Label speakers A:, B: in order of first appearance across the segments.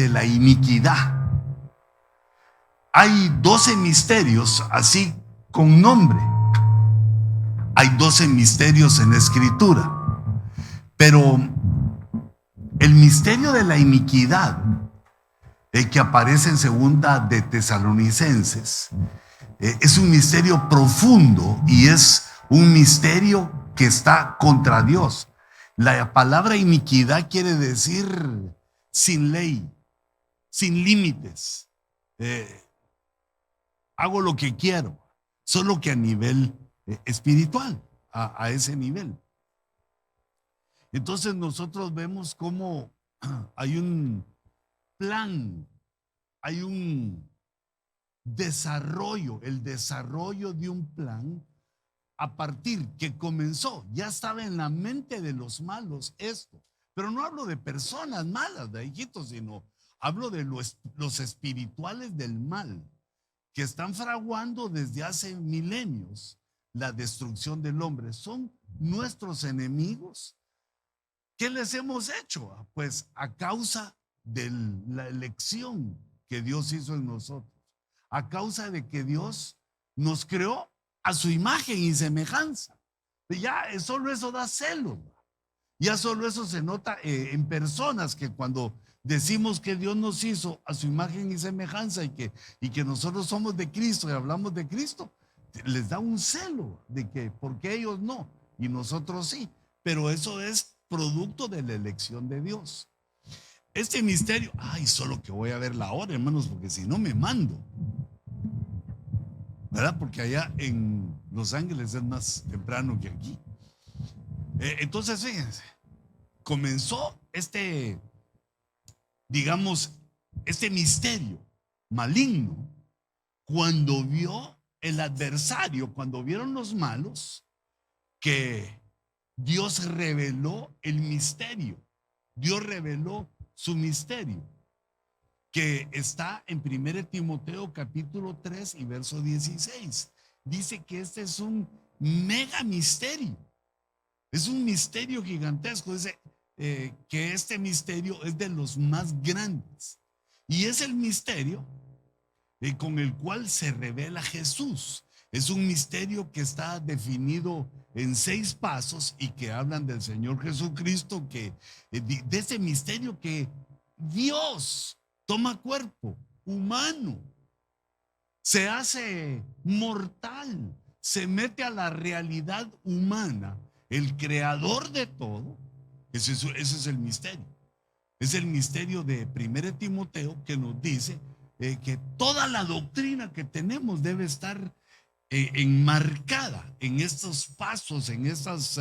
A: de la iniquidad. Hay 12 misterios así con nombre. Hay 12 misterios en la Escritura. Pero el misterio de la iniquidad, que aparece en segunda de Tesalonicenses, es un misterio profundo y es un misterio que está contra Dios. La palabra iniquidad quiere decir sin ley, sin límites. Hago lo que quiero, solo que a nivel espiritual, a ese nivel. Entonces nosotros vemos cómo hay un plan, hay un desarrollo, el desarrollo de un plan a partir que comenzó, ya estaba en la mente de los malos esto, pero no hablo de personas malas, de hijitos, sino hablo de los espirituales del mal, que están fraguando desde hace milenios la destrucción del hombre. Son nuestros enemigos. ¿Qué les hemos hecho? Pues a causa de la elección que Dios hizo en nosotros, a causa de que Dios nos creó a su imagen y semejanza. Ya solo eso da celos. Ya solo eso se nota en personas que cuando decimos que Dios nos hizo a su imagen y semejanza y que nosotros somos de Cristo y hablamos de Cristo, les da un celo de que porque ellos no y nosotros sí. Pero eso es producto de la elección de Dios. Este misterio, solo que voy a ver la hora, hermanos, porque si no me mando, ¿verdad? Porque allá en Los Ángeles es más temprano que aquí. Entonces, fíjense, comenzó digamos, este misterio maligno cuando vio el adversario, cuando vieron los malos, que Dios reveló el misterio. Dios reveló su misterio, que está en 1 Timoteo capítulo 3 y verso 16. Dice que este es un mega misterio. Es un misterio gigantesco. Dice que este misterio es de los más grandes. Y es el misterio con el cual se revela Jesús. Es un misterio que está definido en 6 pasos y que hablan del Señor Jesucristo, que de ese misterio que Dios toma cuerpo humano, se hace mortal, se mete a la realidad humana, el creador de todo. Ese es el misterio. Es el misterio de 1 Timoteo que nos dice que toda la doctrina que tenemos debe estar enmarcada en estos pasos, en estas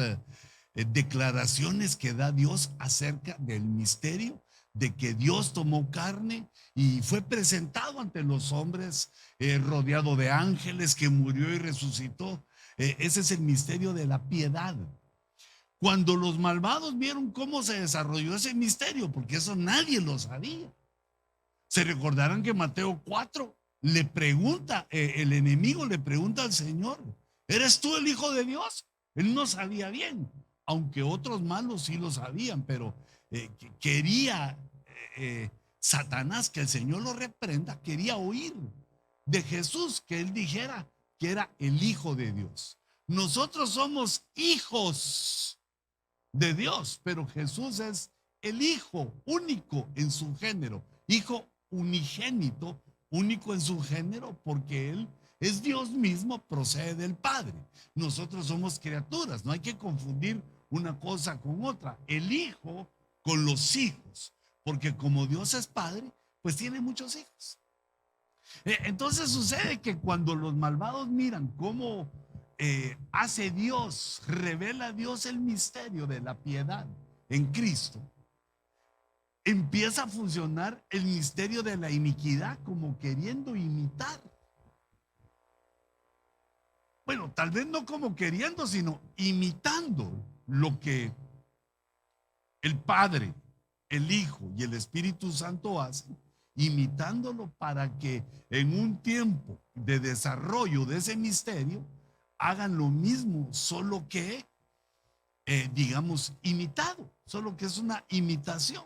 A: declaraciones que da Dios acerca del misterio de que Dios tomó carne y fue presentado ante los hombres, rodeado de ángeles, que murió y resucitó. Ese es el misterio de la piedad. Cuando los malvados vieron cómo se desarrolló ese misterio, porque eso nadie lo sabía, se recordarán que Mateo 4 le pregunta, el enemigo le pregunta al Señor, ¿eres tú el Hijo de Dios? Él no sabía bien, aunque otros malos sí lo sabían, pero quería Satanás que el Señor lo reprenda, quería oír de Jesús que él dijera que era el Hijo de Dios. Nosotros somos hijos de Dios, pero Jesús es el Hijo único en su género, Hijo unigénito, único en su género, porque Él es Dios mismo, procede del Padre. Nosotros somos criaturas, no hay que confundir una cosa con otra, el Hijo con los hijos, porque como Dios es Padre, pues tiene muchos hijos. Entonces sucede que cuando los malvados miran cómo hace Dios, revela Dios el misterio de la piedad en Cristo, empieza a funcionar el misterio de la iniquidad como queriendo imitar. Bueno, tal vez no como queriendo, sino imitando lo que el Padre, el Hijo y el Espíritu Santo hacen, imitándolo para que en un tiempo de desarrollo de ese misterio hagan lo mismo, solo que, digamos, imitado, solo que es una imitación.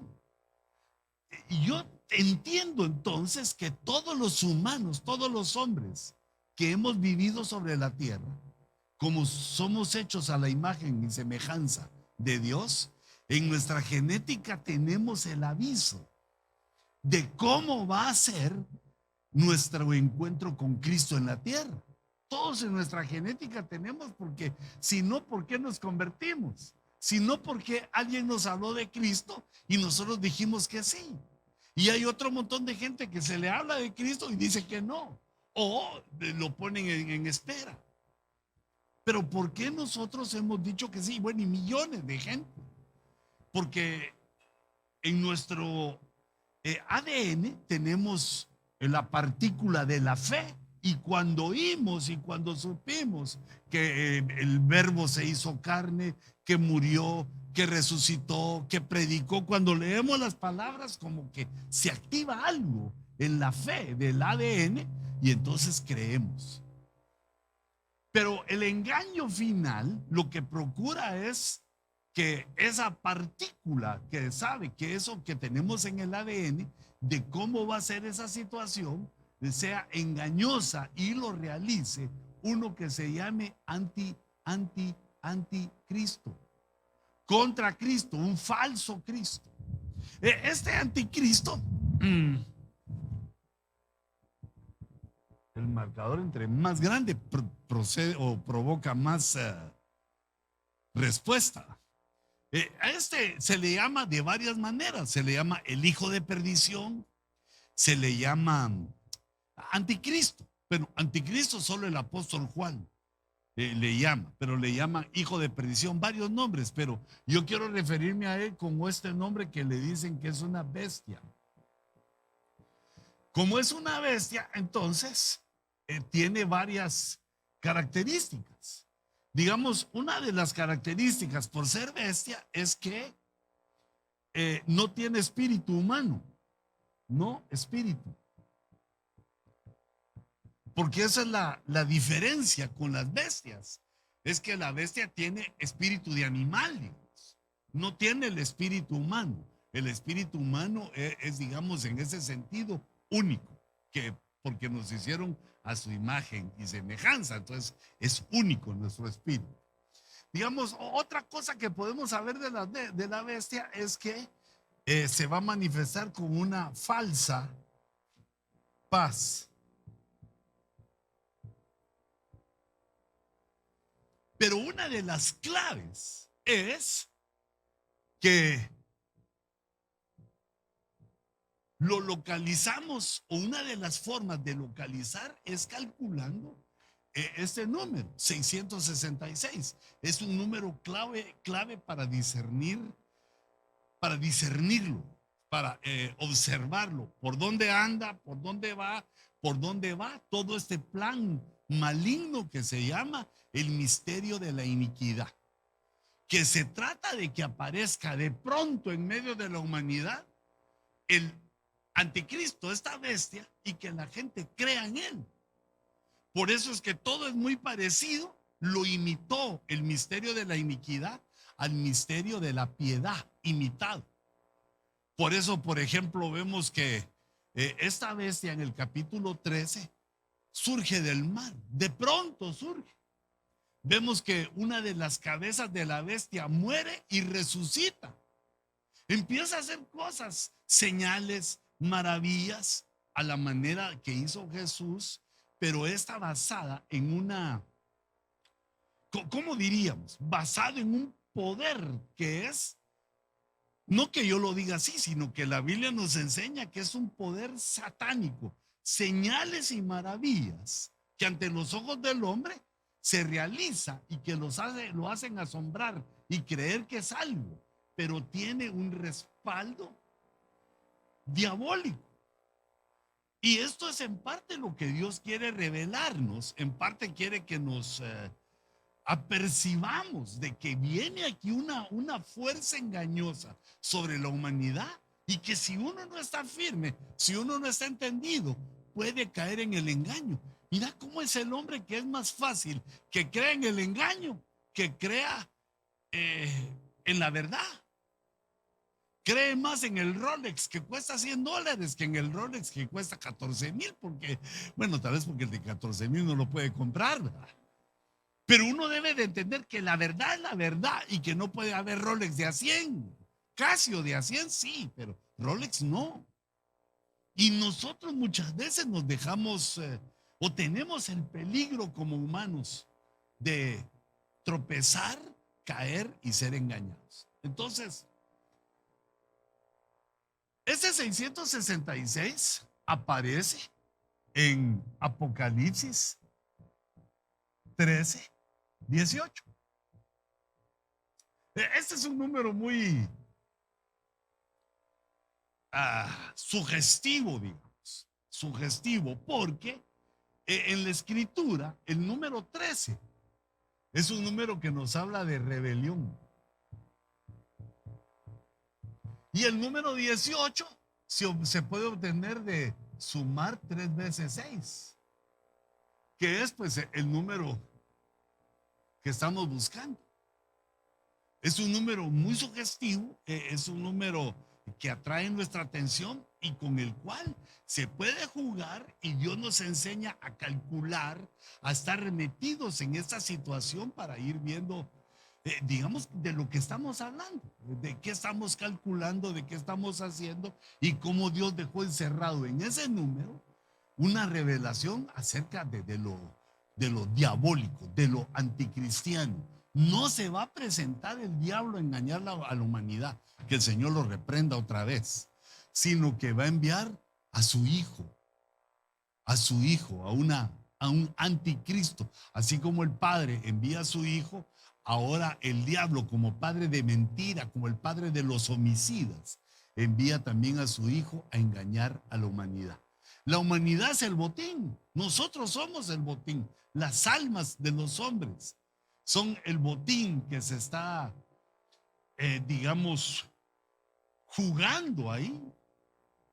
A: Y yo entiendo entonces que todos los humanos, todos los hombres que hemos vivido sobre la tierra, como somos hechos a la imagen y semejanza de Dios, en nuestra genética tenemos el aviso de cómo va a ser nuestro encuentro con Cristo en la tierra. Todos en nuestra genética tenemos, porque si no, ¿por qué nos convertimos? Si no, porque alguien nos habló de Cristo y nosotros dijimos que sí. Y hay otro montón de gente que se le habla de Cristo y dice que no, o lo ponen en espera. Pero ¿por qué nosotros hemos dicho que sí? Bueno, y millones de gente. Porque en nuestro ADN tenemos la partícula de la fe. Y cuando oímos y cuando supimos que el verbo se hizo carne, que murió, que resucitó, que predicó, cuando leemos las palabras como que se activa algo en la fe del ADN y entonces creemos. Pero el engaño final lo que procura es que esa partícula que sabe que eso que tenemos en el ADN, de cómo va a ser esa situación, sea engañosa y lo realice uno que se llame anticristo, contra Cristo, un falso Cristo. Este anticristo, el marcador entre más grande procede o provoca más respuesta. A este se le llama de varias maneras. Se le llama el hijo de perdición, se le llama anticristo. Pero anticristo solo el apóstol Juan le llama, pero le llama hijo de perdición, varios nombres, pero yo quiero referirme a él como este nombre que le dicen que es una bestia. Como es una bestia, entonces tiene varias características. Digamos, una de las características por ser bestia es que no tiene espíritu humano, no espíritu. Porque esa es la diferencia con las bestias. Es que la bestia tiene espíritu de animal, digamos. No tiene el espíritu humano. El espíritu humano es, digamos, en ese sentido único, que porque nos hicieron a su imagen y semejanza, entonces es único nuestro espíritu. Digamos, otra cosa que podemos saber de la bestia es que se va a manifestar con una falsa paz. Pero una de las claves es que lo localizamos, o una de las formas de localizar es calculando este número, 666. Es un número clave para discernirlo, para observarlo, por dónde anda, por dónde va todo este plan maligno que se llama el misterio de la iniquidad, que se trata de que aparezca de pronto en medio de la humanidad el anticristo, esta bestia, y que la gente crea en él. Por eso es que todo es muy parecido. Lo imitó el misterio de la iniquidad al misterio de la piedad, imitado. Por eso, por ejemplo, vemos que esta bestia en el capítulo 13 surge del mar, de pronto surge. Vemos que una de las cabezas de la bestia muere y resucita. Empieza a hacer cosas, señales, maravillas, a la manera que hizo Jesús, pero está basada en una, ¿cómo diríamos? Basado en un poder que es, no que yo lo diga así, sino que la Biblia nos enseña que es un poder satánico, señales y maravillas que ante los ojos del hombre se realiza y que lo hacen asombrar y creer que es algo, pero tiene un respaldo diabólico. Y esto es en parte lo que Dios quiere revelarnos, en parte quiere que nos apercibamos de que viene aquí una fuerza engañosa sobre la humanidad y que si uno no está firme, si uno no está entendido, puede caer en el engaño. Mira cómo es el hombre que es más fácil que crea en el engaño que crea en la verdad. Cree más en el Rolex que cuesta $100 que en el Rolex que cuesta 14,000, porque, bueno, tal vez porque el de 14,000 no lo puede comprar, ¿verdad? Pero uno debe de entender que la verdad es la verdad y que no puede haber Rolex de a 100. Casio de a 100 sí, pero Rolex no. Y nosotros muchas veces nos dejamos o tenemos el peligro como humanos de tropezar, caer y ser engañados. Entonces, ese 666 aparece en Apocalipsis 13:18. Este es un número muy sugestivo, digamos. Sugestivo porque en la escritura el número 13 es un número que nos habla de rebelión. Y el número 18 se puede obtener de sumar 3 veces 6, que es pues el número que estamos buscando. Es un número muy sugestivo, es un número que atrae nuestra atención y con el cual se puede jugar, y Dios nos enseña a calcular, a estar metidos en esta situación para ir viendo, digamos, de lo que estamos hablando, de qué estamos calculando, de qué estamos haciendo y cómo Dios dejó encerrado en ese número una revelación acerca de lo diabólico, de lo anticristiano. No se va a presentar el diablo a engañar a la humanidad, que el Señor lo reprenda otra vez, sino que va a enviar a su hijo, a un anticristo. Así como el Padre envía a su hijo, ahora el diablo, como padre de mentira, como el padre de los homicidas, envía también a su hijo a engañar a la humanidad. La humanidad es el botín, nosotros somos el botín, las almas de los hombres son el botín que se está, digamos, jugando ahí.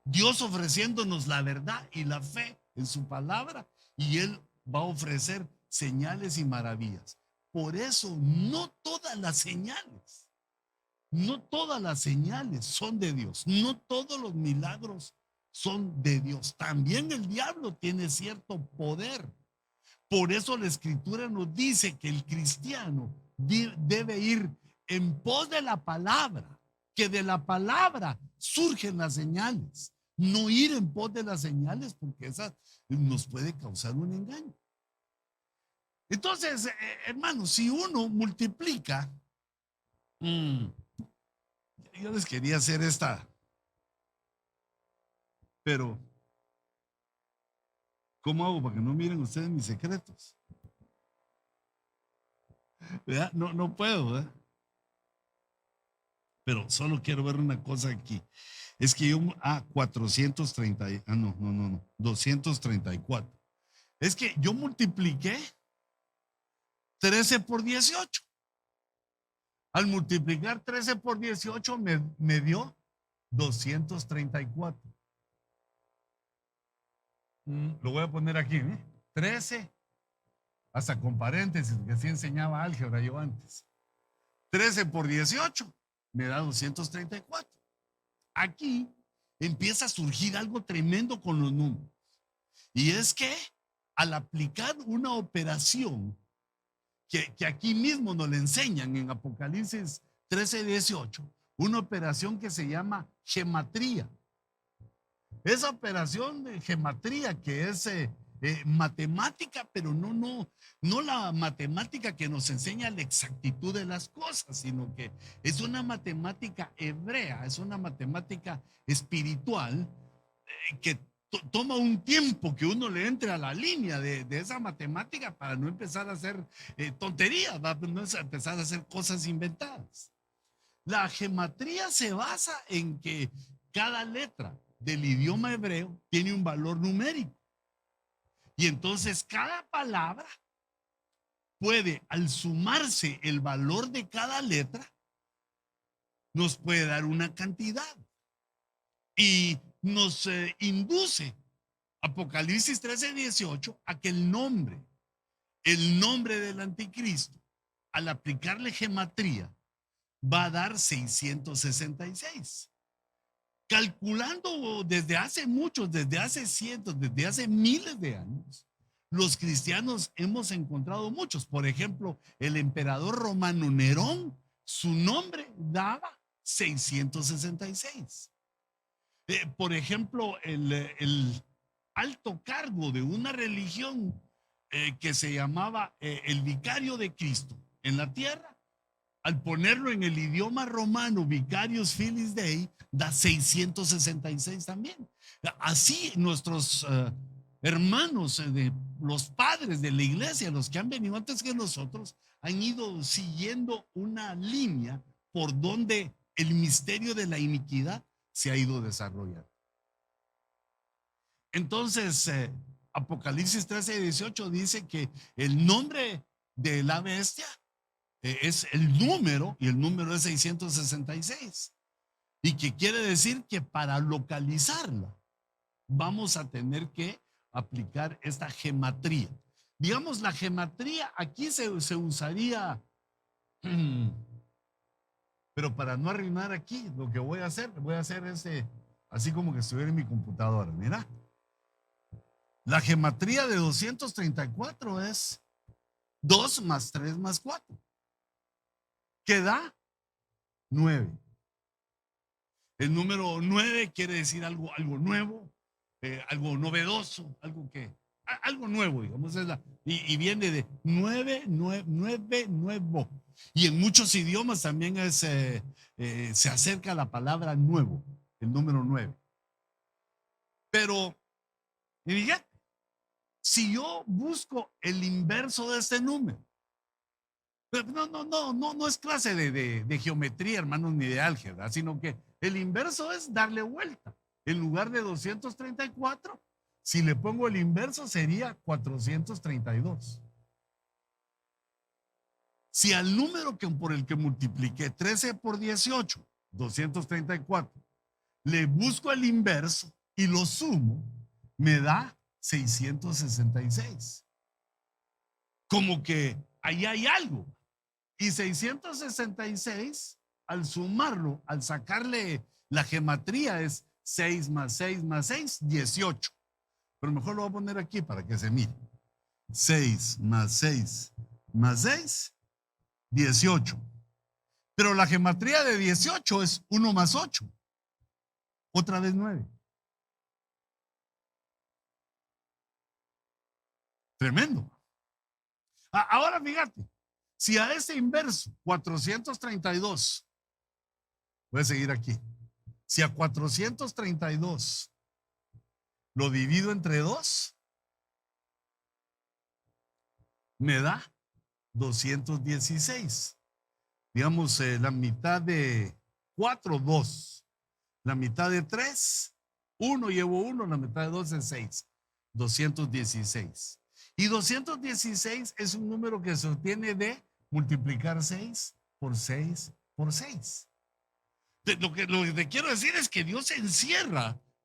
A: Dios ofreciéndonos la verdad y la fe en su palabra, y Él va a ofrecer señales y maravillas. Por eso no todas las señales, no todas las señales son de Dios, no todos los milagros son de Dios. También el diablo tiene cierto poder. Por eso la escritura nos dice que el cristiano debe ir en pos de la palabra, que de la palabra surgen las señales, no ir en pos de las señales porque esas nos puede causar un engaño. Entonces, hermanos, si uno multiplica, yo les quería hacer esta, pero ¿cómo hago para que no miren ustedes mis secretos? ¿Verdad? No, no puedo, ¿verdad? Pero solo quiero ver una cosa aquí. Es que yo, 430, no, 234. Es que yo multipliqué 13 por 18. Al multiplicar 13 por 18 me dio 234. Lo voy a poner aquí, ¿eh? 13, hasta con paréntesis, que sí enseñaba álgebra yo antes. 13 por 18 me da 234. Aquí empieza a surgir algo tremendo con los números. Y es que al aplicar una operación que aquí mismo nos le enseñan en Apocalipsis 13:18, una operación que se llama gematría. Esa operación de gematría que es matemática, pero no la matemática que nos enseña la exactitud de las cosas, sino que es una matemática hebrea, es una matemática espiritual que toma un tiempo que uno le entre a la línea de esa matemática para no empezar a hacer tonterías, para no empezar a hacer cosas inventadas. La gematría se basa en que cada letra del idioma hebreo tiene un valor numérico. Y entonces cada palabra puede, al sumarse el valor de cada letra, nos puede dar una cantidad. Y nos induce Apocalipsis 13:18 a que el nombre del anticristo, al aplicarle gematría, va a dar 666. calculando desde hace muchos, desde hace cientos, desde hace miles de años, los cristianos hemos encontrado muchos. Por ejemplo, el emperador romano Nerón, su nombre daba 666. Por ejemplo, el alto cargo de una religión que se llamaba el vicario de Cristo en la tierra, al ponerlo en el idioma romano, Vicarius Filis Dei, da 666 también. Así nuestros hermanos, los padres de la iglesia, los que han venido antes que nosotros, han ido siguiendo una línea por donde el misterio de la iniquidad se ha ido desarrollando. Entonces, Apocalipsis 13:18 dice que el nombre de la bestia es el número, y el número es 666. Y que quiere decir que para localizarla vamos a tener que aplicar esta gematría. Digamos, la gematría aquí se usaría, pero para no arruinar aquí, lo que voy a hacer así como que estuviera en mi computadora. Mira, la gematría de 234 es 2 más 3 más 4, que da 9. El número 9 quiere decir algo nuevo, algo novedoso, algo nuevo, digamos, y viene de 9, nuevo. Y en muchos idiomas también se acerca a la palabra nuevo, el número 9. Pero, fíjate, si yo busco el inverso de este número, no es clase de geometría, hermanos, ni de álgebra, sino que el inverso es darle vuelta. En lugar de 234, si le pongo el inverso sería 432. Si al número por el que multipliqué 13 por 18, 234, le busco el inverso y lo sumo, me da 666. Como que ahí hay algo. Y 666, al sumarlo, al sacarle la gematría, es 6 más 6 más 6, 18. Pero mejor lo voy a poner aquí para que se mire. 6 más 6 más 6, 18. Pero la gematría de 18 es 1 más 8. Otra vez 9. Tremendo. Ahora fíjate, si a ese inverso, 432, voy a seguir aquí. Si a 432 lo divido entre 2, me da 216. Digamos, la mitad de 4, 2. La mitad de 3, 1, llevo 1, la mitad de 2 es 6. 216. Y 216 es un número que se obtiene de multiplicar 6 por 6 por 6. Lo que te quiero decir es que Dios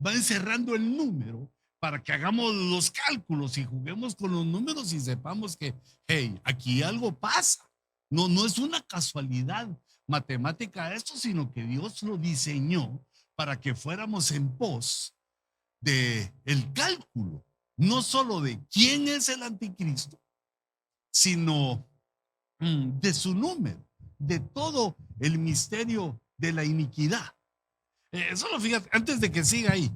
A: va encerrando el número para que hagamos los cálculos y juguemos con los números y sepamos que, hey, aquí algo pasa. No es una casualidad matemática esto, sino que Dios lo diseñó para que fuéramos en pos de el cálculo, no solo de quién es el anticristo, sino de su número, de todo el misterio de la iniquidad. Solo fíjate, antes de que siga ahí,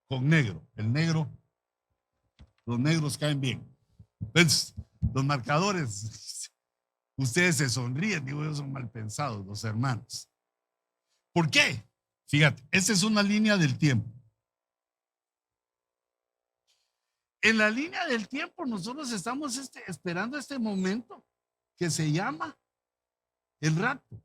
A: con negro, los negros caen bien. Entonces, los marcadores, ustedes se sonríen, digo, ellos son mal pensados, los hermanos. ¿Por qué? Fíjate, esta es una línea del tiempo. En la línea del tiempo nosotros estamos esperando este momento que se llama el rapto.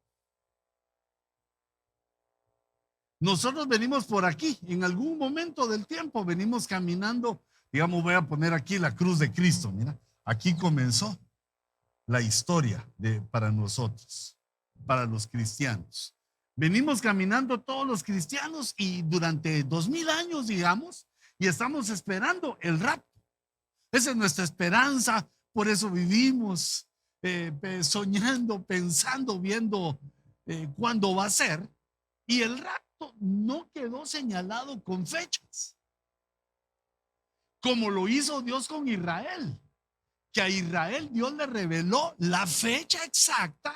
A: Nosotros venimos por aquí, en algún momento del tiempo venimos caminando, digamos, voy a poner aquí la cruz de Cristo, mira, aquí comenzó la historia para nosotros, para los cristianos. Venimos caminando todos los cristianos y durante 2000 años, digamos, y estamos esperando el rapto. Esa es nuestra esperanza, por eso vivimos soñando, pensando, viendo cuándo va a ser, y el rapto no quedó señalado con fechas, como lo hizo Dios con Israel, que a Israel Dios le reveló la fecha exacta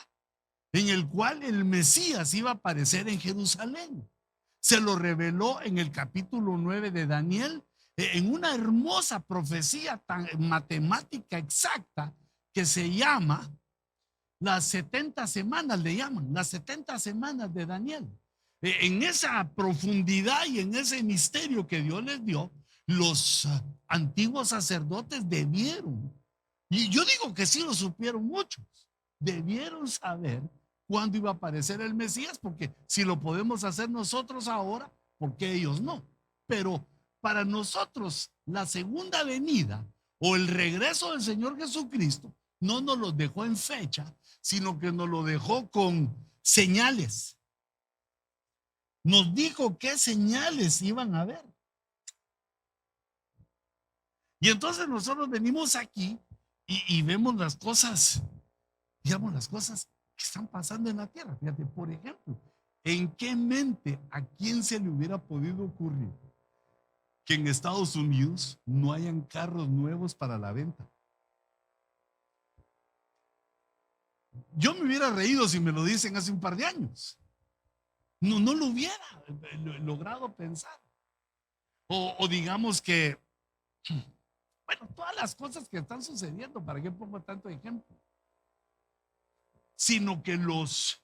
A: en el cual el Mesías iba a aparecer en Jerusalén. Se lo reveló en el capítulo 9 de Daniel, en una hermosa profecía tan matemática exacta que se llama las 70 semanas, le llaman las 70 semanas de Daniel. En esa profundidad y en ese misterio que Dios les dio, los antiguos sacerdotes debieron, y yo digo que sí lo supieron muchos, debieron saber cuándo iba a aparecer el Mesías, porque si lo podemos hacer nosotros ahora, ¿por qué ellos no? Pero para nosotros la segunda venida o el regreso del Señor Jesucristo no nos lo dejó en fecha, sino que nos lo dejó con señales. Nos dijo qué señales iban a haber. Y entonces nosotros venimos aquí y vemos las cosas, digamos, las cosas que están pasando en la tierra. Fíjate, por ejemplo, ¿en qué mente a quién se le hubiera podido ocurrir que en Estados Unidos no hayan carros nuevos para la venta? Yo me hubiera reído si me lo dicen hace un par de años. No lo hubiera logrado pensar. O digamos que, bueno, todas las cosas que están sucediendo, ¿para qué pongo tanto ejemplo? Sino que los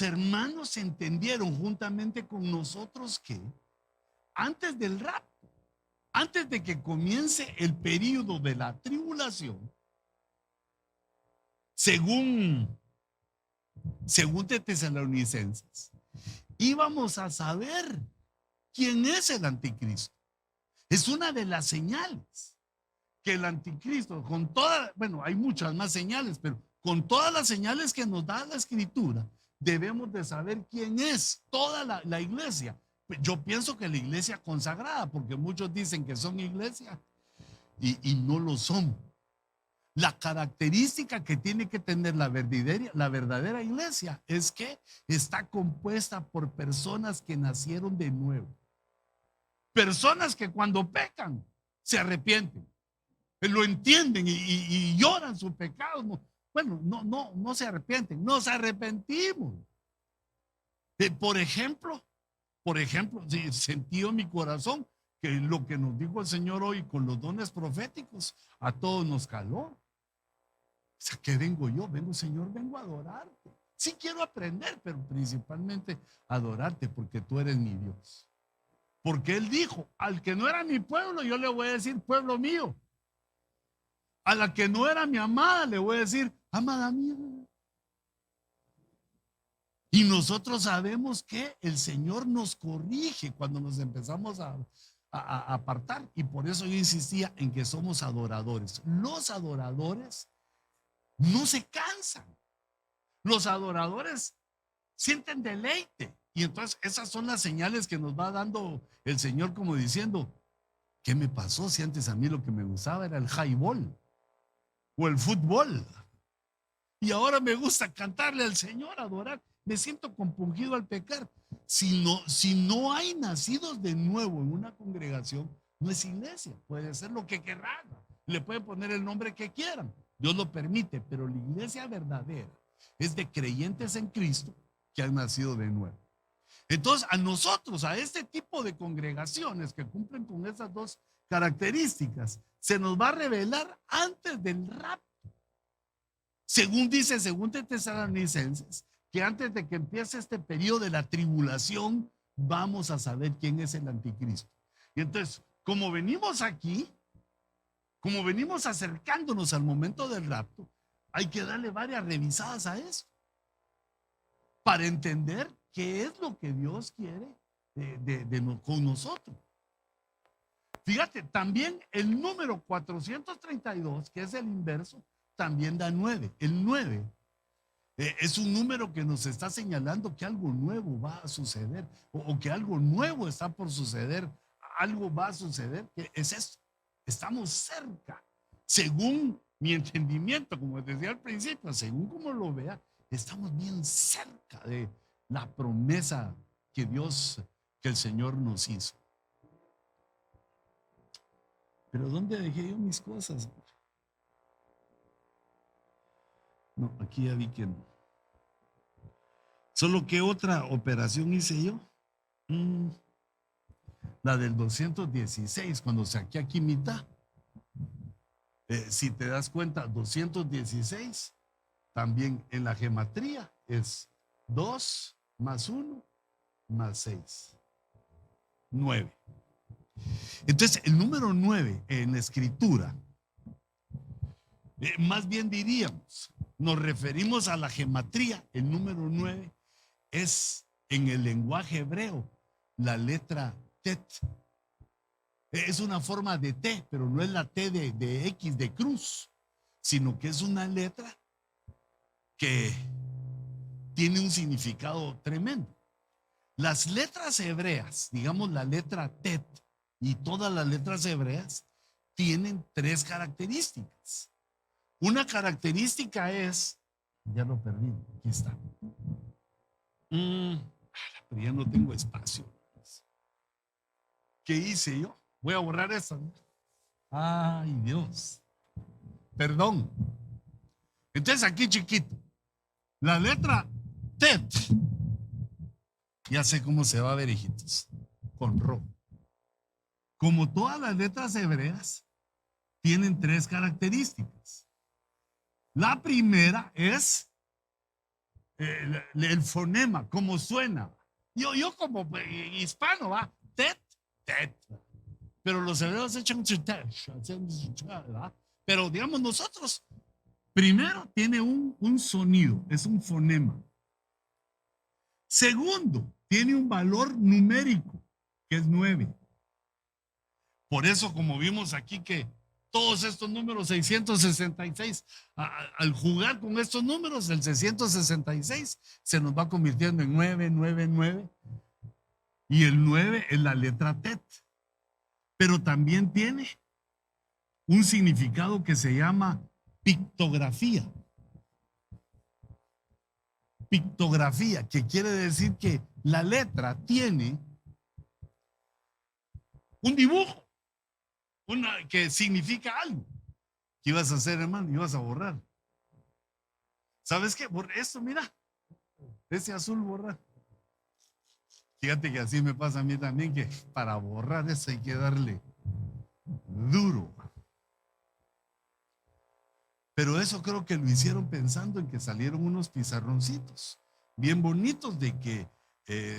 A: hermanos entendieron juntamente con nosotros que antes del rapto, antes de que comience el período de la tribulación, según de Tesalonicenses, íbamos a saber quién es el anticristo. Es una de las señales que el anticristo, con todas, bueno, hay muchas más señales, pero con todas las señales que nos da la escritura, debemos de saber quién es toda la iglesia. Yo pienso que la iglesia consagrada, porque muchos dicen que son iglesia y no lo son. La característica que tiene que tener la verdadera iglesia es que está compuesta por personas que nacieron de nuevo. Personas que cuando pecan se arrepienten, lo entienden y lloran su pecado. Bueno, no se arrepienten, nos arrepentimos. Por ejemplo, sentí en mi corazón que lo que nos dijo el Señor hoy con los dones proféticos a todos nos caló. O sea, ¿qué vengo yo? Vengo, Señor, vengo a adorarte. Sí quiero aprender, pero principalmente adorarte porque tú eres mi Dios. Porque Él dijo, al que no era mi pueblo, yo le voy a decir pueblo mío. A la que no era mi amada, le voy a decir amada mía. Y nosotros sabemos que el Señor nos corrige cuando nos empezamos a apartar. Y por eso yo insistía en que somos adoradores. Los adoradores no se cansan. Los adoradores sienten deleite. Y entonces esas son las señales que nos va dando el Señor, como diciendo, ¿qué me pasó si antes a mí lo que me gustaba era el highball o el fútbol? Y ahora me gusta cantarle al Señor, adorar. Me siento compungido al pecar. Si no hay nacidos de nuevo en una congregación, no es iglesia. Puede ser lo que querrán. Le pueden poner el nombre que quieran. Dios lo permite, pero la iglesia verdadera es de creyentes en Cristo que han nacido de nuevo. Entonces, a nosotros, a este tipo de congregaciones que cumplen con esas dos características, se nos va a revelar antes del rapto. Según dice, según Tesalonicenses, que antes de que empiece este periodo de la tribulación, vamos a saber quién es el anticristo. Y entonces, como venimos aquí, como venimos acercándonos al momento del rapto, hay que darle varias revisadas a esto para entender qué es lo que Dios quiere con nosotros. Fíjate, también el número 432, que es el inverso, también da 9. El 9 es un número que nos está señalando que algo nuevo va a suceder o que algo nuevo está por suceder, algo va a suceder. ¿Qué es esto? Estamos cerca. Según mi entendimiento, como decía al principio, según como lo vea, estamos bien cerca de la promesa que que el Señor nos hizo. Pero ¿dónde dejé yo mis cosas? No, aquí ya vi que no. Solo que otra operación hice yo. La del 216, cuando saqué aquí mitad. Si te das cuenta, 216 también en la gematría es 2 más 1 más 6. 9. Entonces, el número 9 en la escritura, más bien diríamos, nos referimos a la gematría. El número 9 es en el lenguaje hebreo la letra Tet. Es una forma de T, pero no es la T de X, de cruz, sino que es una letra que tiene un significado tremendo. Las letras hebreas, digamos la letra Tet y todas las letras hebreas, tienen 3 características. Una característica es, ya lo perdí, aquí está. Pero ya no tengo espacio. ¿Qué hice yo? Voy a borrar eso, ¿no? Ay, Dios. Perdón. Entonces aquí chiquito, la letra Tet, ya sé cómo se va a ver, hijitos, con rojo. Como todas las letras hebreas, tienen 3 características. La primera es el fonema, como suena. Yo como hispano, va, Tet, Tet. Pero los hebreos echan ¿verdad? Pero digamos nosotros, primero tiene un sonido, es un fonema. Segundo, tiene un valor numérico, que es 9. Por eso, como vimos aquí, que todos estos números 666, al jugar con estos números, el 666 se nos va convirtiendo en 9, 9, 9. Y el 9 es la letra Tet. Pero también tiene un significado que se llama pictografía. Pictografía, que quiere decir que la letra tiene un dibujo, que significa algo. ¿Qué ibas a hacer, hermano? Ibas a borrar. ¿Sabes qué? Esto, mira, ese azul borrar. Fíjate que así me pasa a mí también, que para borrar eso hay que darle duro. Pero eso creo que lo hicieron pensando en que salieron unos pizarroncitos bien bonitos de que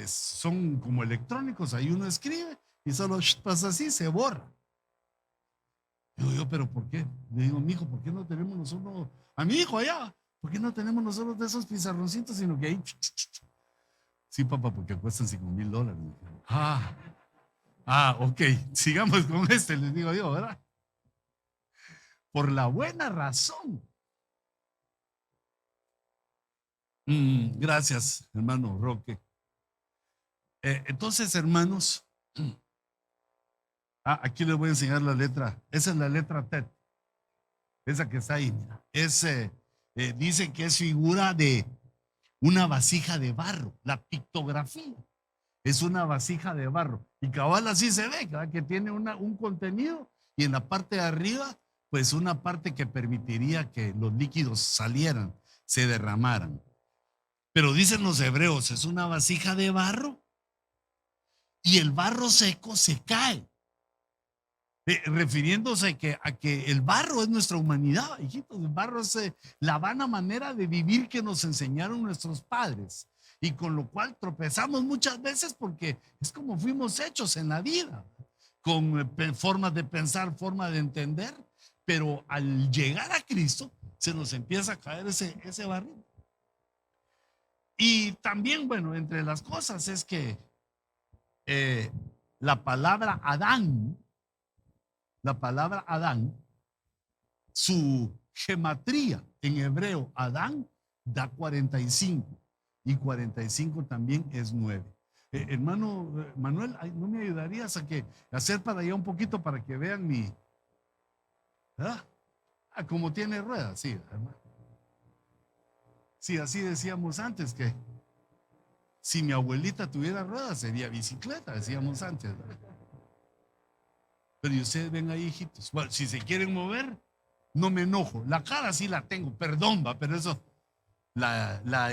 A: son como electrónicos. Ahí uno escribe y solo pasa así, se borra. Digo yo, ¿pero por qué? Le digo, mijo, ¿por qué no tenemos nosotros, a mi hijo allá, ¿por qué no tenemos nosotros de esos pizarroncitos, sino que ahí? Sí, papá, porque cuestan $5,000. Ok, sigamos con les digo yo, ¿verdad? Por la buena razón. Gracias, hermano Roque. Entonces, hermanos, aquí les voy a enseñar la letra. Esa es la letra Tet. Esa que está ahí, mira. Dice que es figura de una vasija de barro. La pictografía es una vasija de barro. Y cabal así se ve, ¿verdad? Que tiene un contenido y en la parte de arriba, pues una parte que permitiría que los líquidos salieran, se derramaran. Pero dicen los hebreos, es una vasija de barro y el barro seco se cae. Refiriéndose a que el barro es nuestra humanidad, hijitos. El barro es la vana manera de vivir que nos enseñaron nuestros padres y con lo cual tropezamos muchas veces porque es como fuimos hechos en la vida, con formas de pensar, formas de entender, pero al llegar a Cristo se nos empieza a caer ese barro. Y también, bueno, entre las cosas es que la palabra Adán, su gematría en hebreo, Adán, da 45 y 45 también es 9. Hermano Manuel, ¿no me ayudarías a hacer para allá un poquito para que vean mi... ¿verdad? Como tiene ruedas, sí, hermano. Sí, así decíamos antes que si mi abuelita tuviera ruedas sería bicicleta, decíamos antes, ¿verdad? Pero y ustedes ven ahí, hijitos. Bueno, si se quieren mover, no me enojo. La cara sí la tengo, perdón, va, pero eso la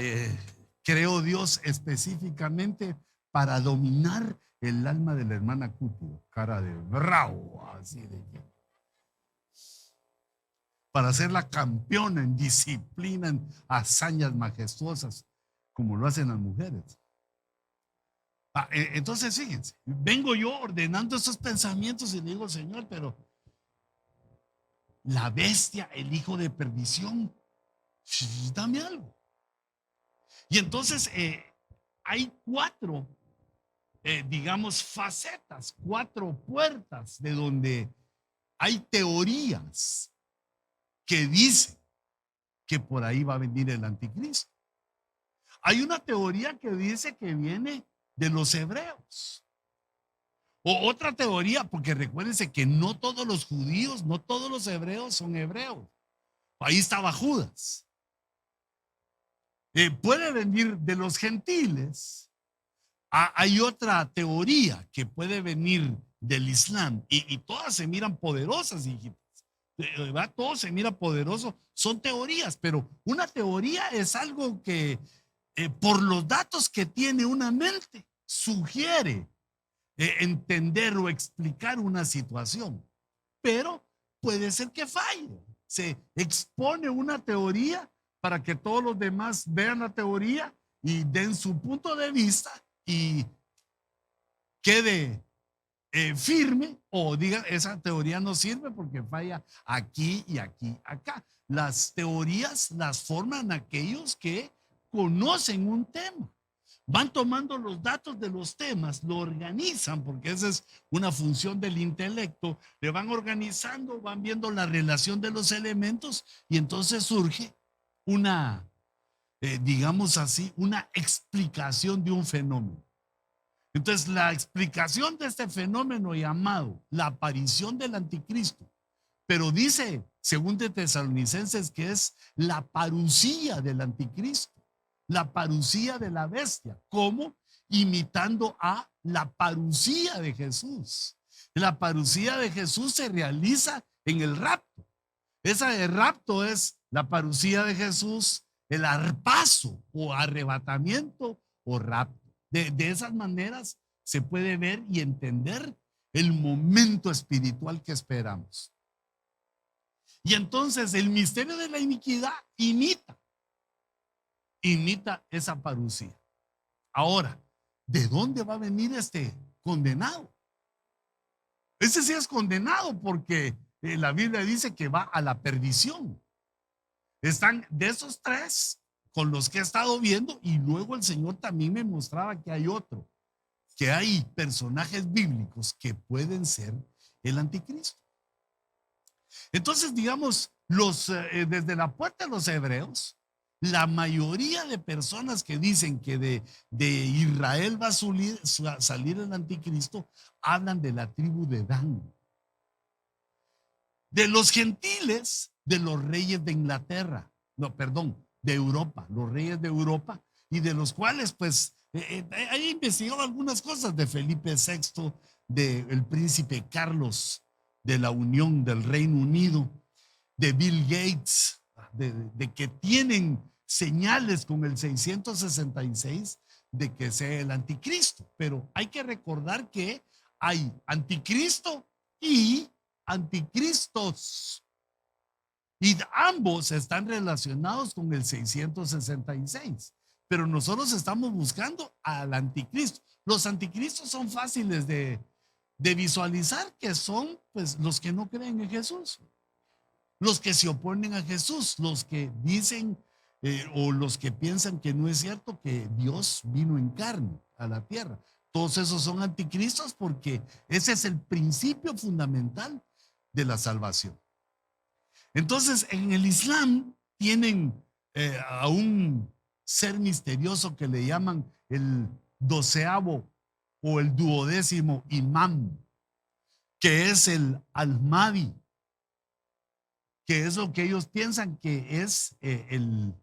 A: creó Dios específicamente para dominar el alma de la hermana Cúpula. Cara de bravo, así de que para hacerla campeona en disciplina, en hazañas majestuosas, como lo hacen las mujeres. Entonces, fíjense, vengo yo ordenando esos pensamientos y le digo, Señor, pero la bestia, el hijo de perdición, dame algo. Y entonces hay cuatro, digamos, facetas, cuatro puertas de donde hay teorías que dicen que por ahí va a venir el anticristo. Hay una teoría que dice que viene de los hebreos. O otra teoría, porque recuérdense que no todos los judíos, no todos los hebreos son hebreos. Ahí estaba Judas. Puede venir de los gentiles. Hay otra teoría que puede venir del Islam y todas se miran poderosas, hijitas. Todo se mira poderoso. Son teorías, pero una teoría es algo que por los datos que tiene una mente sugiere entender o explicar una situación, pero puede ser que falle. Se expone una teoría para que todos los demás vean la teoría y den su punto de vista y quede firme o diga esa teoría no sirve porque falla aquí y aquí, acá. Las teorías las forman aquellos que conocen un tema. Van tomando los datos de los temas, lo organizan, porque esa es una función del intelecto, le van organizando, van viendo la relación de los elementos y entonces surge una, digamos así, una explicación de un fenómeno. Entonces, la explicación de este fenómeno llamado la aparición del anticristo, pero dice, según de Tesalonicenses, que es la parucía del anticristo, la parucía de la bestia, como imitando a la parucía de Jesús. La parucía de Jesús se realiza en el rapto. Ese rapto es la parucía de Jesús, el arpazo o arrebatamiento o rapto. De esas maneras se puede ver y entender el momento espiritual que esperamos. Y entonces el misterio de la iniquidad imita esa parucía. Ahora, ¿de dónde va a venir este condenado? Ese sí es condenado porque la Biblia dice que va a la perdición. Están de esos tres con los que he estado viendo y luego el Señor también me mostraba que hay otro, que hay personajes bíblicos que pueden ser el anticristo. Entonces, digamos, desde la puerta de los hebreos, la mayoría de personas que dicen que de Israel va a salir el anticristo, hablan de la tribu de Dan. De los gentiles, de los reyes de Inglaterra, no, perdón, de Europa, los reyes de Europa, y de los cuales, pues, he investigado algunas cosas de Felipe VI, del príncipe Carlos, de la Unión del Reino Unido, de Bill Gates, de que tienen señales con el 666 de que sea el anticristo. Pero hay que recordar que hay anticristo y anticristos. Y ambos están relacionados con el 666. Pero nosotros estamos buscando al anticristo. Los anticristos son fáciles de visualizar, que son pues los que no creen en Jesús, los que se oponen a Jesús, los que dicen o los que piensan que no es cierto que Dios vino en carne a la tierra. Todos esos son anticristos porque ese es el principio fundamental de la salvación. Entonces, en el Islam tienen a un ser misterioso que le llaman el 12º o el 12º imán, que es el Al-Mahdi, que es lo que ellos piensan que es el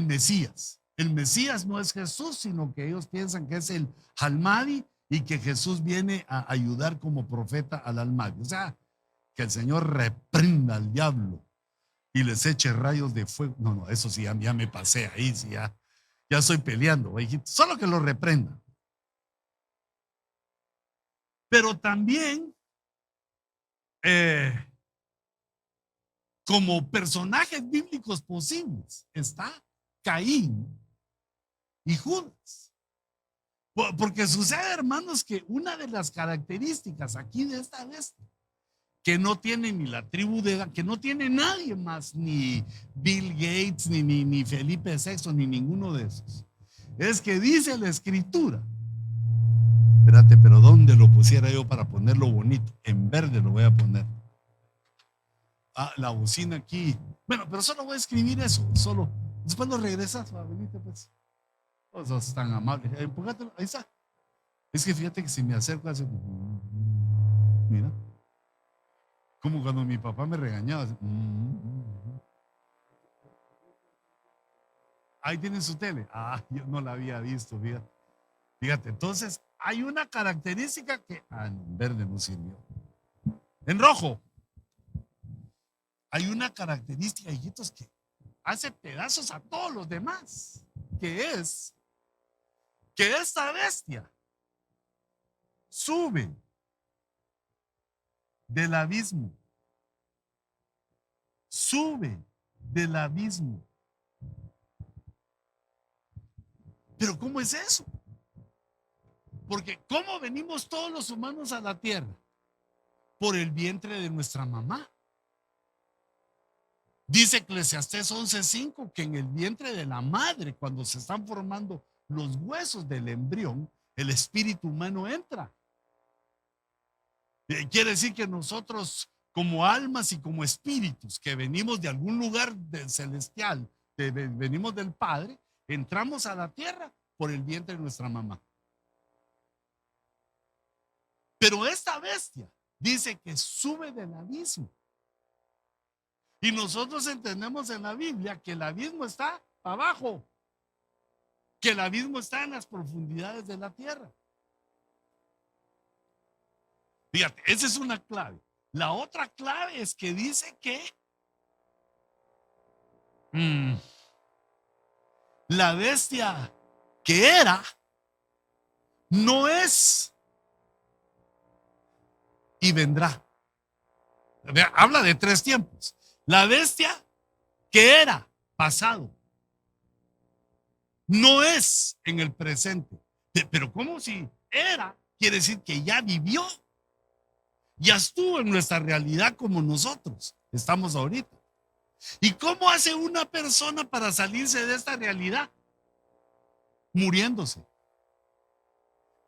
A: Mesías. El Mesías no es Jesús, sino que ellos piensan que es el Almadi y que Jesús viene a ayudar como profeta al Almadi. O sea, que el Señor reprenda al diablo y les eche rayos de fuego. No, no, eso sí, ya me pasé ahí, sí, ya estoy peleando, hijito. Solo que lo reprenda. Pero también, como personajes bíblicos posibles, está Caín y Judas. Porque sucede, hermanos, que una de las características aquí de esta bestia, que no tiene ni la tribu de, que no tiene nadie más, ni Bill Gates, ni Felipe VI, ni ninguno de esos, es que dice la escritura. Espérate, pero ¿dónde lo pusiera yo para ponerlo bonito? En verde lo voy a poner. Ah, la bocina aquí. Bueno, pero solo voy a escribir eso, solo. Después lo regresas, venite pues. Oh, sos tan amable. Empujátelo, ahí está. Es que fíjate que si me acerco hace. Mira. Como cuando mi papá me regañaba. Ahí tienen su tele. Ah, yo no la había visto, fíjate. Fíjate, entonces hay una característica que en verde no sirvió. En rojo. Hay una característica, hijitos, que hace pedazos a todos los demás, que es que esta bestia sube del abismo, sube del abismo. Pero ¿cómo es eso? Porque ¿cómo venimos todos los humanos a la tierra? Por el vientre de nuestra mamá. Dice Eclesiastés 11:5 que en el vientre de la madre, cuando se están formando los huesos del embrión, el espíritu humano entra. Quiere decir que nosotros, como almas y como espíritus que venimos de algún lugar del celestial, venimos del Padre, entramos a la tierra por el vientre de nuestra mamá. Pero esta bestia dice que sube del abismo. Y nosotros entendemos en la Biblia que el abismo está abajo, que el abismo está en las profundidades de la tierra. Fíjate, esa es una clave. La otra clave es que dice que la bestia que era no es y vendrá. Habla de 3 tiempos. La bestia que era pasado no es en el presente. Pero ¿cómo si era? Quiere decir que ya vivió. Ya estuvo en nuestra realidad como nosotros estamos ahorita. ¿Y cómo hace una persona para salirse de esta realidad? Muriéndose.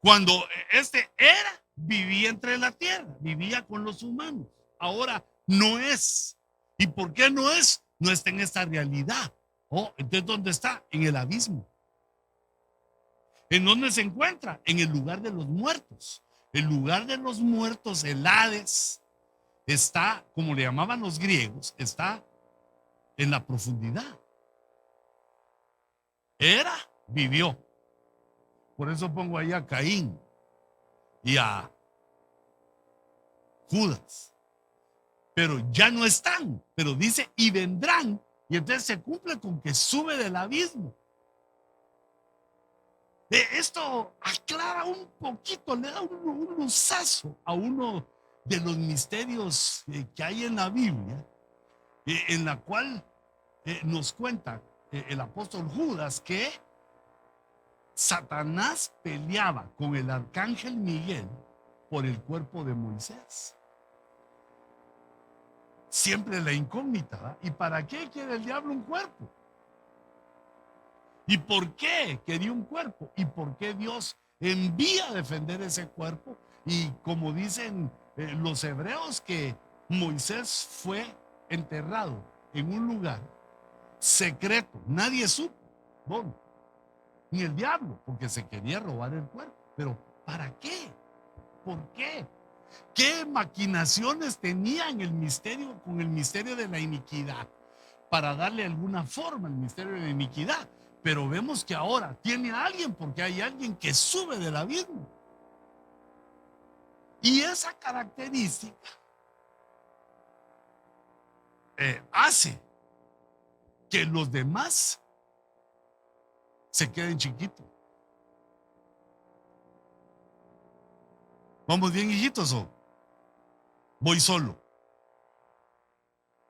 A: Cuando este era, vivía entre la tierra, vivía con los humanos. Ahora no es. ¿Y por qué no es? No está en esta realidad. Oh, entonces, ¿dónde está? En el abismo. ¿En dónde se encuentra? En el lugar de los muertos. El lugar de los muertos, el Hades, está, como le llamaban los griegos, está en la profundidad. Era, vivió. Por eso pongo ahí a Caín y a Judas. Pero ya no están, pero dice y vendrán. Y entonces se cumple con que sube del abismo. Esto aclara un poquito, le da un luzazo a uno de los misterios que hay en la Biblia, en la cual nos cuenta el apóstol Judas que Satanás peleaba con el arcángel Miguel por el cuerpo de Moisés. Siempre la incógnita, ¿verdad? ¿Y para qué quiere el diablo un cuerpo? ¿Y por qué quería un cuerpo? ¿Y por qué Dios envía a defender ese cuerpo? Y como dicen los hebreos, que Moisés fue enterrado en un lugar secreto. Nadie supo dónde. Ni el diablo, porque se quería robar el cuerpo. Pero ¿para qué? ¿Por qué? ¿Qué maquinaciones tenía en el misterio, con el misterio de la iniquidad, para darle alguna forma al misterio de la iniquidad? Pero vemos que ahora tiene a alguien, porque hay alguien que sube del abismo. Y esa característica hace que los demás se queden chiquitos. ¿Vamos bien, hijitos, o voy solo?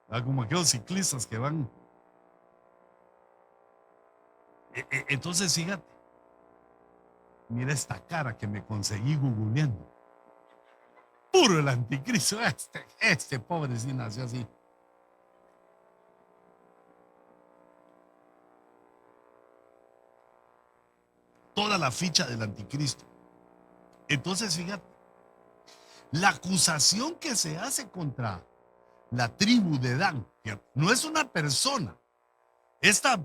A: Como aquellos ciclistas que van. Entonces, fíjate, mira esta cara que me conseguí googleando. Puro el anticristo. Este pobre sí nació así. Toda la ficha del anticristo. Entonces, fíjate, la acusación que se hace contra la tribu de Dan, que no es una persona. Esta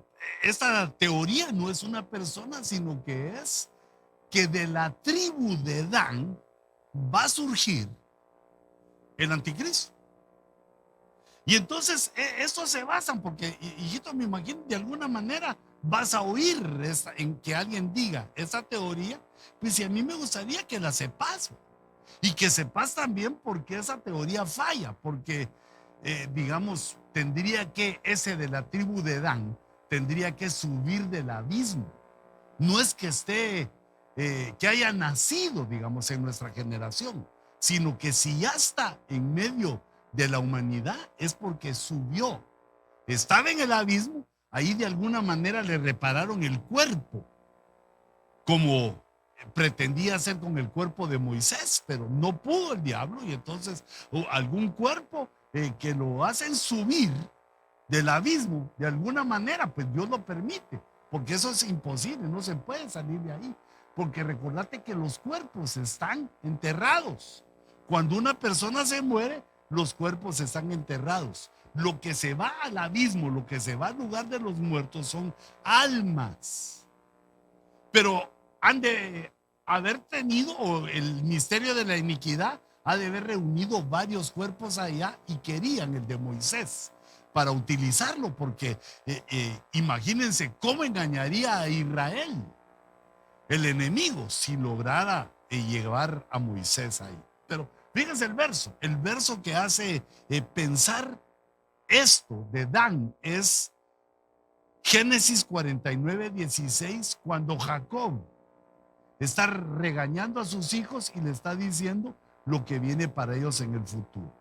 A: teoría no es una persona, sino que es que de la tribu de Dan va a surgir el anticristo. Y entonces estos se basan, porque, hijito, me imagino, de alguna manera vas a oír en que alguien diga esa teoría, pues si a mí me gustaría que la sepas, y que sepas también por qué esa teoría falla, porque, digamos, tendría que, ese de la tribu de Dan, tendría que subir del abismo. No es que esté, que haya nacido, digamos, en nuestra generación, sino que si ya está en medio de la humanidad es porque subió. Estaba en el abismo, ahí de alguna manera le repararon el cuerpo, como pretendía hacer con el cuerpo de Moisés, pero no pudo el diablo, y entonces algún cuerpo que lo hacen subir del abismo, de alguna manera, pues Dios lo permite, porque eso es imposible, no se puede salir de ahí, porque recordate que los cuerpos están enterrados. Cuando una persona se muere, los cuerpos están enterrados. Lo que se va al abismo, lo que se va al lugar de los muertos son almas. Pero han de haber tenido, o el misterio de la iniquidad ha de haber reunido varios cuerpos allá y querían el de Moisés para utilizarlo, porque imagínense cómo engañaría a Israel el enemigo si lograra llevar a Moisés ahí. Pero fíjense el verso que hace pensar esto de Dan es Génesis 49:16, cuando Jacob está regañando a sus hijos y le está diciendo lo que viene para ellos en el futuro.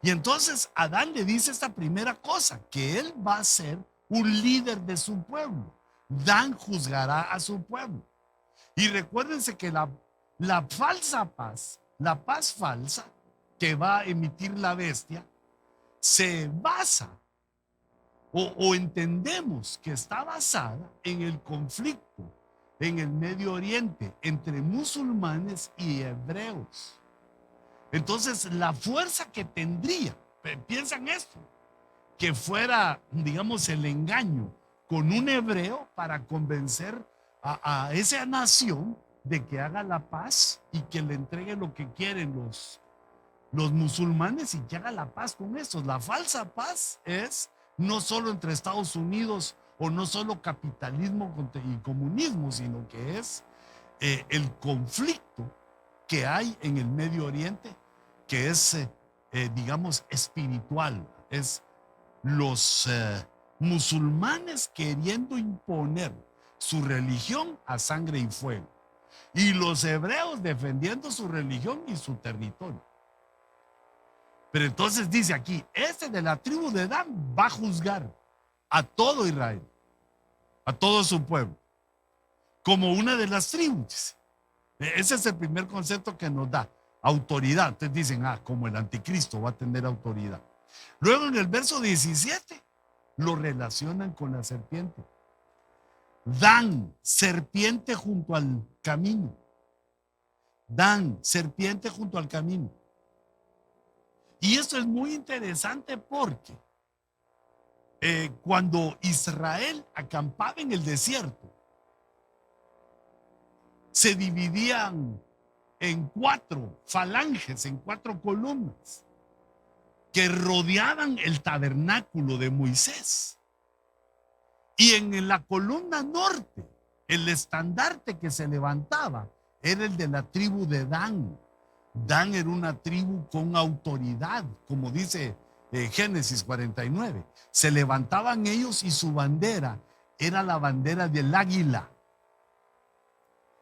A: Y entonces Adán le dice esta primera cosa, que él va a ser un líder de su pueblo. Dan juzgará a su pueblo. Y recuérdense que la falsa paz, la paz falsa que va a emitir la bestia, se basa o entendemos que está basada en el conflicto en el Medio Oriente entre musulmanes y hebreos. Entonces, la fuerza que tendría, piensan esto, que fuera, digamos, el engaño con un hebreo para convencer a esa nación de que haga la paz y que le entregue lo que quieren los musulmanes y que haga la paz con estos. La falsa paz es no solo entre Estados Unidos o no solo capitalismo y comunismo, sino que es el conflicto que hay en el Medio Oriente, que es, digamos, espiritual. Es los musulmanes queriendo imponer su religión a sangre y fuego, y los hebreos defendiendo su religión y su territorio. Pero entonces dice aquí, este de la tribu de Dan va a juzgar a todo Israel, a todo su pueblo, como una de las tribus. Ese es el primer concepto que nos da, autoridad. Entonces dicen, como el anticristo va a tener autoridad. Luego en el verso 17 lo relacionan con la serpiente. Dan, serpiente junto al camino. Dan, serpiente junto al camino. Y esto es muy interesante porque cuando Israel acampaba en el desierto, se dividían en 4 falanges, en 4 columnas, que rodeaban el tabernáculo de Moisés. Y en la columna norte, el estandarte que se levantaba era el de la tribu de Dan. Dan era una tribu con autoridad, como dice Génesis 49. Se levantaban ellos y su bandera era la bandera del águila.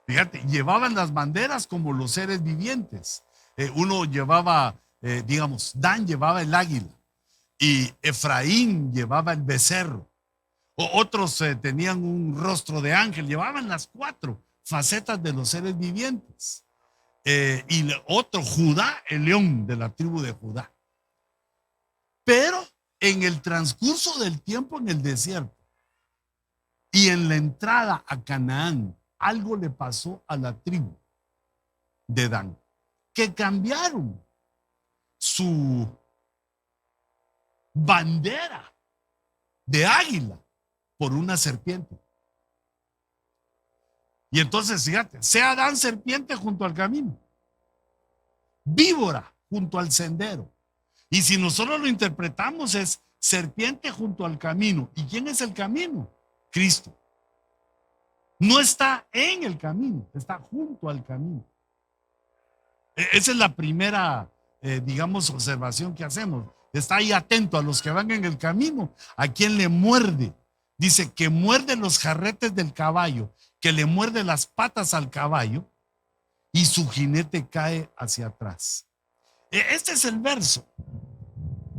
A: Fíjate, llevaban las banderas como los seres vivientes. Uno llevaba, Dan llevaba el águila y Efraín llevaba el becerro. Otros tenían un rostro de ángel, llevaban las 4 facetas de los seres vivientes. Y otro, Judá, el león de la tribu de Judá. Pero en el transcurso del tiempo en el desierto y en la entrada a Canaán, algo le pasó a la tribu de Dan, que cambiaron su bandera de águila por una serpiente. Y entonces, fíjate, sea Dan serpiente junto al camino, víbora junto al sendero. Y si nosotros lo interpretamos es serpiente junto al camino. ¿Y quién es el camino? Cristo. No está en el camino, está junto al camino. Esa es la primera, observación que hacemos. Está ahí atento a los que van en el camino, a quien le muerde. Dice que muerde los jarretes del caballo, que le muerde las patas al caballo y su jinete cae hacia atrás. Este es el verso.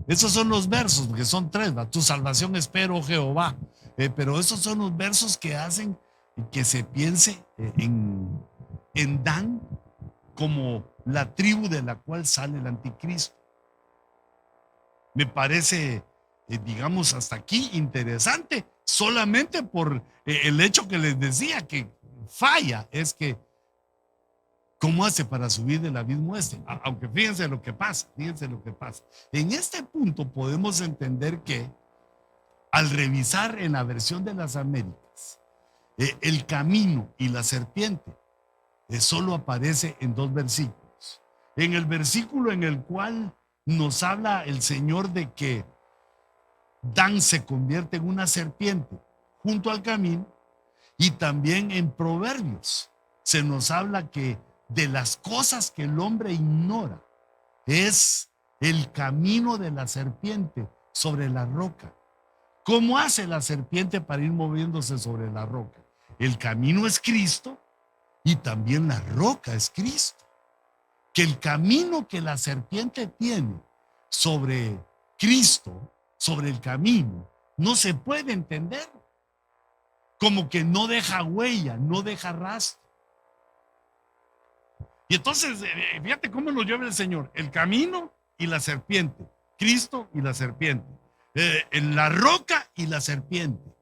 A: Esos son los versos, porque son 3, ¿va? Tu salvación espero, oh Jehová. Pero esos son los versos que hacen que se piense en Dan como la tribu de la cual sale el anticristo. Me parece, hasta aquí interesante, solamente por el hecho que les decía que falla, es que ¿cómo hace para subir del abismo este? Aunque fíjense lo que pasa. En este punto podemos entender que al revisar en la versión de las Américas, el camino y la serpiente solo aparece en 2 versículos. En el versículo en el cual nos habla el Señor de que Dan se convierte en una serpiente junto al camino, y también en Proverbios se nos habla que de las cosas que el hombre ignora es el camino de la serpiente sobre la roca. ¿Cómo hace la serpiente para ir moviéndose sobre la roca? El camino es Cristo y también la roca es Cristo. Que el camino que la serpiente tiene sobre Cristo, sobre el camino, no se puede entender. Como que no deja huella, no deja rastro. Y entonces, fíjate cómo nos lleva el Señor: el camino y la serpiente, Cristo y la serpiente, la roca y la serpiente.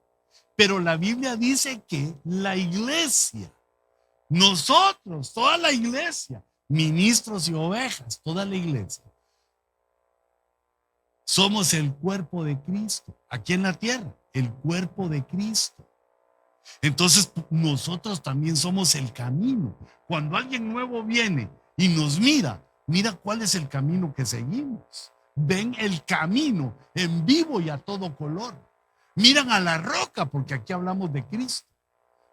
A: Pero la Biblia dice que la iglesia, nosotros, toda la iglesia, ministros y ovejas, toda la iglesia, somos el cuerpo de Cristo, aquí en la tierra, el cuerpo de Cristo. Entonces nosotros también somos el camino. Cuando alguien nuevo viene y nos mira cuál es el camino que seguimos. Ven el camino en vivo y a todo color. Miran a la roca, porque aquí hablamos de Cristo.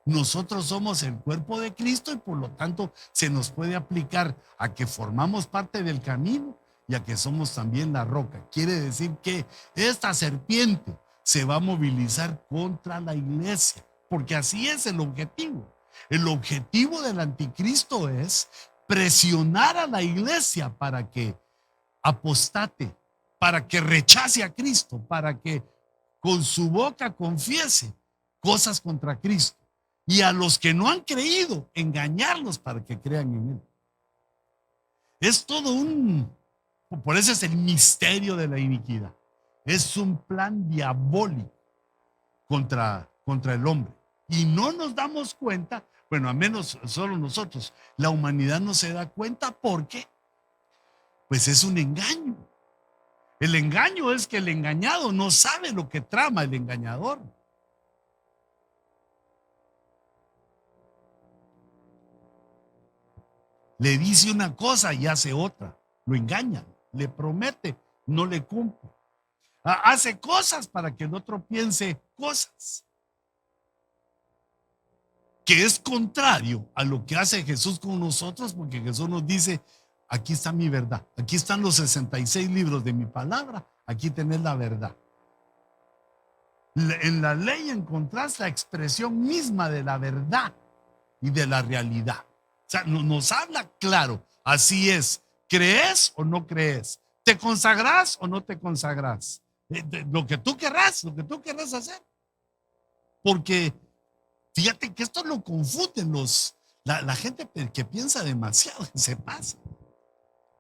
A: Nosotros somos el cuerpo de Cristo y por lo tanto se nos puede aplicar a que formamos parte del camino y a que somos también la roca. Quiere decir que esta serpiente se va a movilizar contra la iglesia, porque así es el objetivo. El objetivo del anticristo es presionar a la iglesia para que apostate, para que rechace a Cristo, para que con su boca confiese cosas contra Cristo. Y a los que no han creído, engañarlos para que crean en Él. Es todo por eso es el misterio de la iniquidad. Es un plan diabólico contra el hombre. Y no nos damos cuenta, bueno, a menos solo nosotros, la humanidad no se da cuenta porque, pues es un engaño. El engaño es que el engañado no sabe lo que trama el engañador. Le dice una cosa y hace otra. Lo engaña, le promete, no le cumple. Hace cosas para que el otro piense cosas, que es contrario a lo que hace Jesús con nosotros, porque Jesús nos dice: aquí está mi verdad, aquí están los 66 libros de mi palabra, aquí tenés la verdad. En la ley encontrás la expresión misma de la verdad y de la realidad. O sea, nos habla claro, así es. ¿Crees o no crees? ¿Te consagrás o no te consagrás? Lo que tú querrás hacer. Porque fíjate que esto lo confunden la gente que piensa demasiado, se pasa.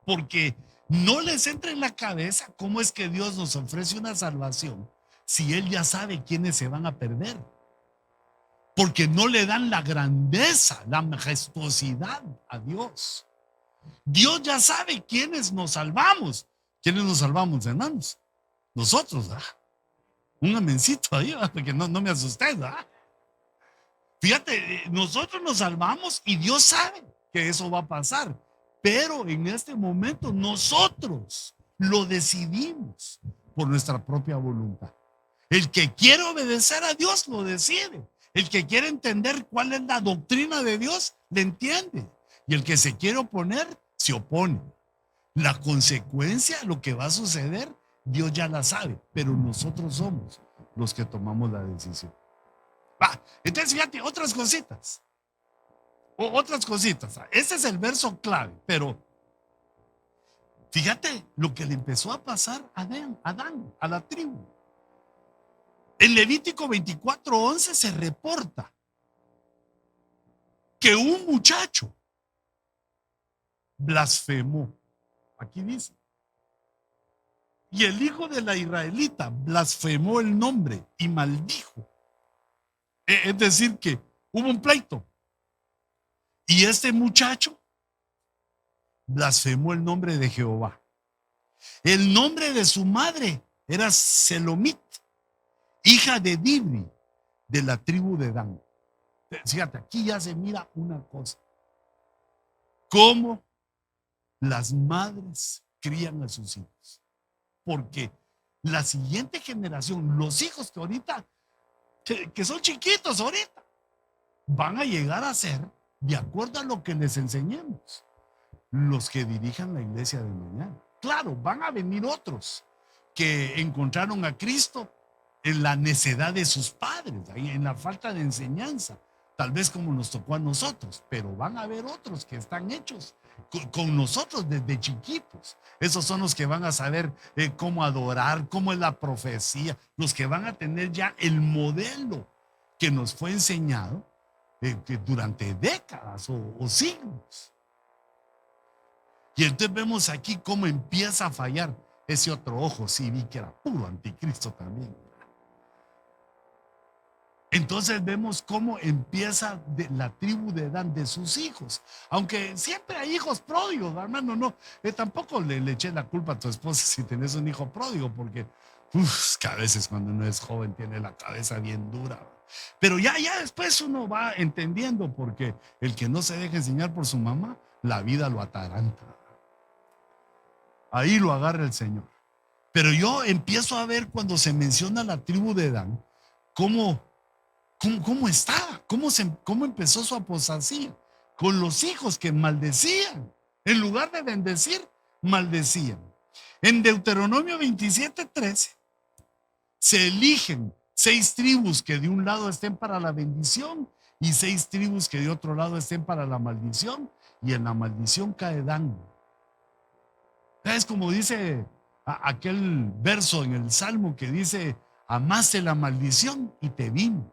A: Porque no les entra en la cabeza cómo es que Dios nos ofrece una salvación si Él ya sabe quiénes se van a perder. Porque no le dan la grandeza, la majestuosidad a Dios. Dios ya sabe quiénes nos salvamos. ¿Quiénes nos salvamos, hermanos? Nosotros, ¿verdad? Un amencito ahí, ¿verdad? Porque no me asustes, ¿verdad? Fíjate, nosotros nos salvamos y Dios sabe que eso va a pasar. Pero en este momento nosotros lo decidimos por nuestra propia voluntad. El que quiere obedecer a Dios lo decide. El que quiere entender cuál es la doctrina de Dios, le entiende. Y el que se quiere oponer, se opone. La consecuencia, lo que va a suceder, Dios ya la sabe, pero nosotros somos los que tomamos la decisión. Entonces, fíjate, otras cositas. Otras cositas. Este es el verso clave, pero fíjate lo que le empezó a pasar a Adán, a la tribu. En Levítico 24:11 se reporta que un muchacho blasfemó. Aquí dice. Y el hijo de la israelita blasfemó el nombre y maldijo. Es decir, que hubo un pleito. Y este muchacho blasfemó el nombre de Jehová. El nombre de su madre era Selomit, hija de Dibri, de la tribu de Dan. Fíjate, aquí ya se mira una cosa. Cómo las madres crían a sus hijos. Porque la siguiente generación, los hijos que ahorita, que son chiquitos ahorita, van a llegar a ser de acuerdo a lo que les enseñemos los que dirijan la iglesia de mañana. Claro, van a venir otros que encontraron a Cristo en la necedad de sus padres, en la falta de enseñanza, tal vez como nos tocó a nosotros, pero van a haber otros que están hechos con nosotros desde chiquitos. Esos son los que van a saber cómo adorar, cómo es la profecía, los que van a tener ya el modelo que nos fue enseñado que durante décadas o siglos. Y entonces vemos aquí cómo empieza a fallar ese otro ojo. Sí, vi que era puro anticristo también. Entonces vemos cómo empieza la tribu de Dan, de sus hijos. Aunque siempre hay hijos pródigos, hermano, no. Tampoco le eché la culpa a tu esposa si tenés un hijo pródigo, porque que a veces cuando uno es joven tiene la cabeza bien dura. Pero ya después uno va entendiendo, porque el que no se deja enseñar por su mamá, la vida lo ataranta. Ahí lo agarra el Señor. Pero yo empiezo a ver cuando se menciona la tribu de Dan, cómo estaba, cómo empezó su apostasía, con los hijos que maldecían. En lugar de bendecir, maldecían. En Deuteronomio 27:13 se eligen 6 tribus que de un lado estén para la bendición y 6 tribus que de otro lado estén para la maldición, y en la maldición cae Dan. Es como dice aquel verso en el Salmo que dice: amaste la maldición y te vino,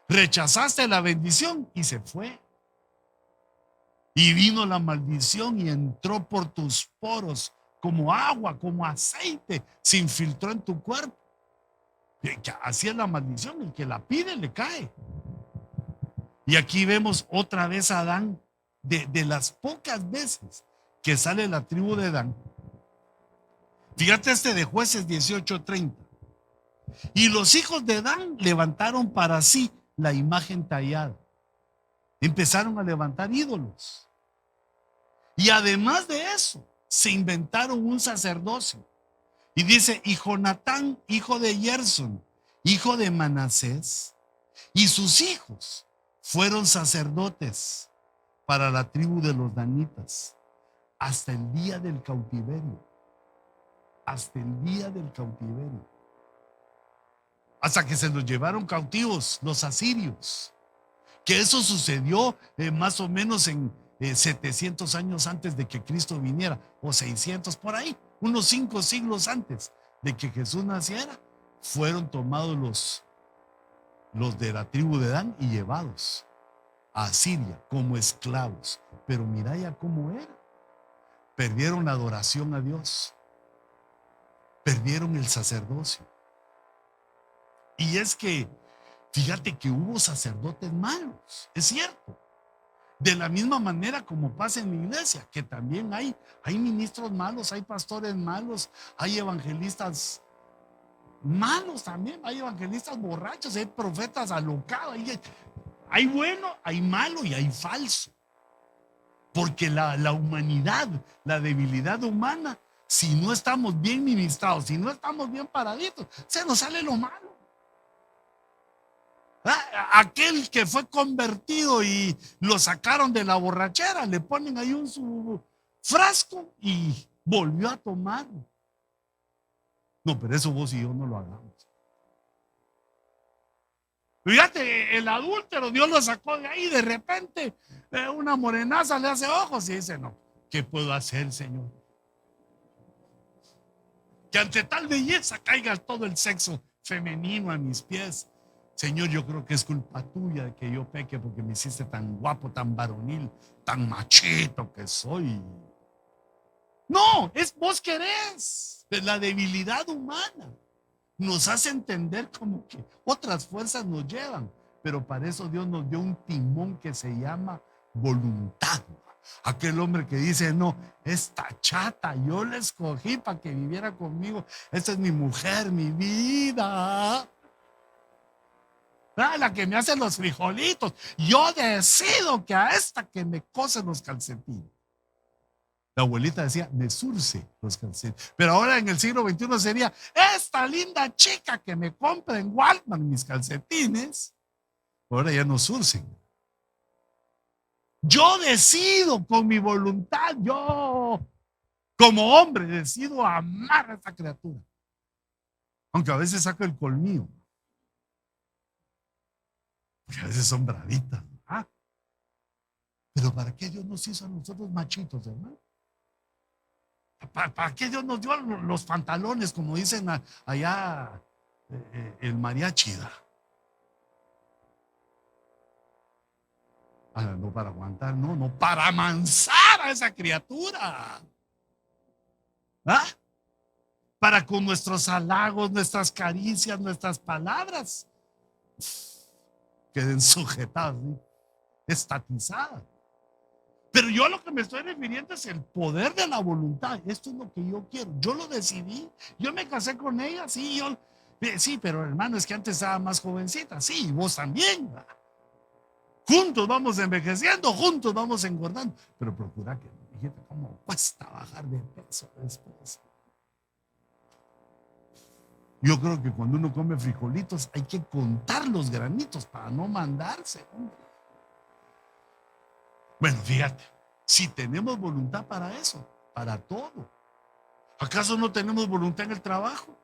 A: rechazaste la bendición y se fue, y vino la maldición y entró por tus poros como agua, como aceite, se infiltró en tu cuerpo. Así es la maldición, el que la pide le cae. Y aquí vemos otra vez a Adán, de las pocas veces que sale la tribu de Dan. Fíjate de Jueces 18:30. Y los hijos de Dan levantaron para sí la imagen tallada. Empezaron a levantar ídolos. Y además de eso, se inventaron un sacerdocio. Y dice, y Jonatán, hijo de Gerson, hijo de Manasés, y sus hijos fueron sacerdotes para la tribu de los danitas hasta el día del cautiverio. Hasta el día del cautiverio. Hasta que se los llevaron cautivos los asirios. Que eso sucedió más o menos en 700 años antes de que Cristo viniera, o 600 por ahí, unos 5 siglos antes de que Jesús naciera, fueron tomados los de la tribu de Dan y llevados a Asiria como esclavos. Pero mira ya cómo era. Perdieron la adoración a Dios. Perdieron el sacerdocio. Y es que, fíjate que hubo sacerdotes malos, es cierto. De la misma manera como pasa en la iglesia, que también hay ministros malos, hay pastores malos, hay evangelistas malos también, hay evangelistas borrachos, hay profetas alocados, hay bueno, hay malo y hay falso. Porque la humanidad, la debilidad humana, si no estamos bien ministrados, si no estamos bien paraditos, se nos sale lo malo. Aquel que fue convertido y lo sacaron de la borrachera, le ponen ahí su frasco y volvió a tomar. No, pero eso vos y yo no lo hagamos. Fíjate, el adúltero, Dios lo sacó de ahí, de repente una morenaza le hace ojos y dice, no, ¿qué puedo hacer, Señor? Que ante tal belleza caiga todo el sexo femenino a mis pies. Señor, yo creo que es culpa tuya de que yo peque porque me hiciste tan guapo, tan varonil, tan machito que soy. No, es vos querés. La debilidad humana nos hace entender como que otras fuerzas nos llevan, pero para eso Dios nos dio un timón que se llama voluntad. Aquel hombre que dice, no, esta chata, yo la escogí para que viviera conmigo. Esta es mi mujer, mi vida. La que me hace los frijolitos. Yo decido que a esta que me cose los calcetines. La abuelita decía, me surce los calcetines. Pero ahora en el siglo XXI sería, esta linda chica que me compra en Walmart mis calcetines. Ahora ya no surcen. Yo decido con mi voluntad, yo como hombre decido amar a esta criatura. Aunque a veces saco el colmillo. Porque a veces son bravitas. Pero ¿para qué Dios nos hizo a nosotros machitos, hermano? ¿Para qué Dios nos dio los pantalones, como dicen allá el mariachi? No para aguantar, no, para amansar a esa criatura. Para con nuestros halagos, nuestras caricias, nuestras palabras queden sujetadas, estatizadas. Pero yo a lo que me estoy refiriendo es el poder de la voluntad. Esto es lo que yo quiero. Yo lo decidí. Yo me casé con ella, sí, sí, pero hermano, es que antes estaba más jovencita. Sí, vos también. Juntos vamos envejeciendo, juntos vamos engordando. Pero procura que, fíjate cómo cuesta bajar de peso después. Yo creo que cuando uno come frijolitos hay que contar los granitos para no mandarse. Bueno, fíjate, si tenemos voluntad para eso, para todo. ¿Acaso no tenemos voluntad en el trabajo?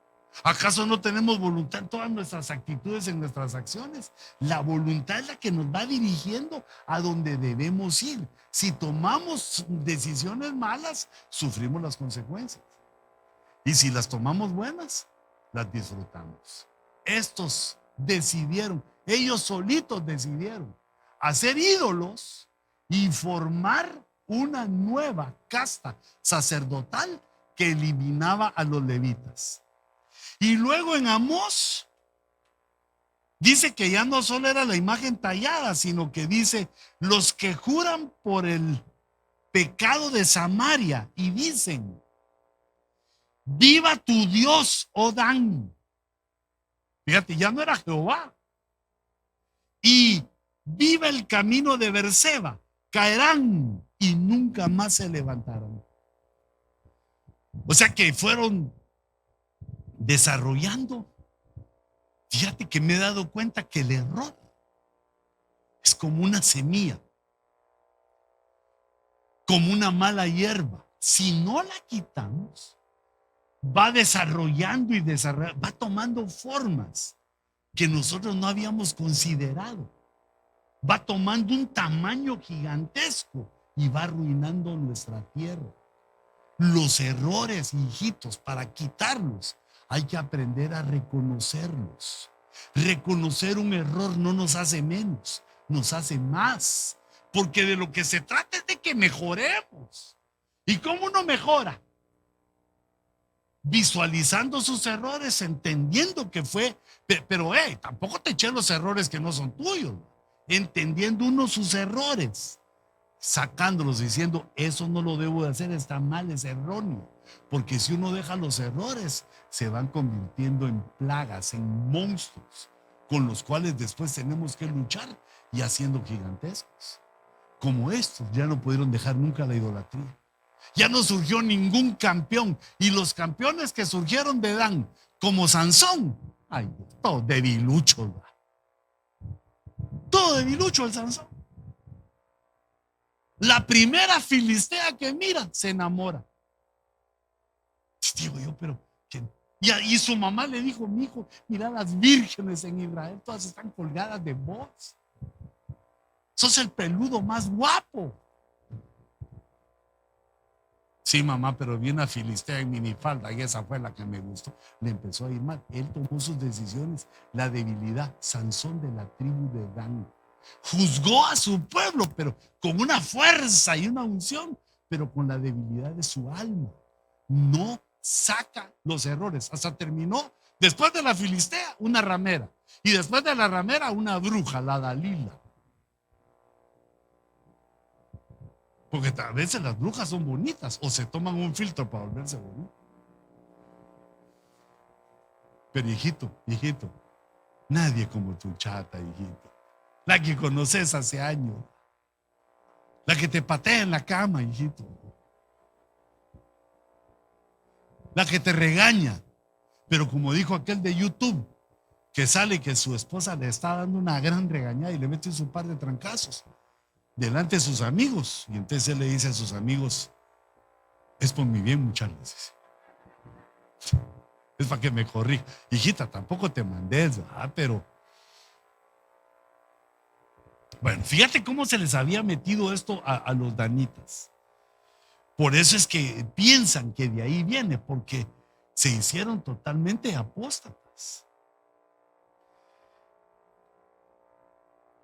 A: ¿Acaso no tenemos voluntad en todas nuestras actitudes, en nuestras acciones? La voluntad es la que nos va dirigiendo a donde debemos ir. Si tomamos decisiones malas, sufrimos las consecuencias. Y si las tomamos buenas, las disfrutamos. Estos decidieron, ellos solitos decidieron hacer ídolos y formar una nueva casta sacerdotal que eliminaba a los levitas. Y luego en Amós dice que ya no solo era la imagen tallada, sino que dice, los que juran por el pecado de Samaria y dicen, viva tu Dios, oh Dan. Fíjate, ya no era Jehová. Y viva el camino de Berseba, caerán y nunca nunca más se levantaron. O sea que fueron desarrollando. Fíjate que me he dado cuenta que el error es como una semilla, como una mala hierba. Si no la quitamos, va desarrollando y va tomando formas que nosotros no habíamos considerado. Va tomando un tamaño gigantesco y va arruinando nuestra tierra. Los errores, hijitos, para quitarlos, hay que aprender a reconocerlos. Reconocer un error no nos hace menos, nos hace más. Porque de lo que se trata es de que mejoremos. ¿Y cómo uno mejora? Visualizando sus errores, entendiendo que fue, pero tampoco te eché los errores que no son tuyos. Entendiendo uno sus errores, sacándolos, diciendo, eso no lo debo de hacer, está mal, es erróneo. Porque si uno deja los errores, se van convirtiendo en plagas, en monstruos, con los cuales después tenemos que luchar y haciendo gigantescos. Como estos, ya no pudieron dejar nunca la idolatría. Ya no surgió ningún campeón. Y los campeones que surgieron de Dan, como Sansón, ay, todo debilucho. Todo debilucho el Sansón. La primera filistea que mira, se enamora. Digo yo, pero ¿quién? Y su mamá le dijo, mi hijo, mira las vírgenes en Israel, todas están colgadas de vos. Sos el peludo más guapo. Sí, mamá, pero vi una filistea en minifalda y esa fue la que me gustó. Le empezó a ir mal. Él tomó sus decisiones. La debilidad. Sansón de la tribu de Dan. Juzgó a su pueblo, pero con una fuerza y una unción, pero con la debilidad de su alma. No saca los errores. Hasta terminó, después de la filistea, una ramera. Y después de la ramera, una bruja, la Dalila. Porque a veces las brujas son bonitas o se toman un filtro para volverse bonitas. Pero hijito, nadie como tu chata, hijito. La que conoces hace años. La que te patea en la cama, hijito. La que te regaña. Pero como dijo aquel de YouTube, que sale que su esposa le está dando una gran regañada y le mete un par de trancazos delante de sus amigos. Y entonces él le dice a sus amigos, es por mi bien, muchachos. Es para que me corrija. Hijita, tampoco te mandes, ¿verdad? Pero bueno, fíjate cómo se les había metido esto a los danitas. Por eso es que piensan que de ahí viene, porque se hicieron totalmente apóstatas.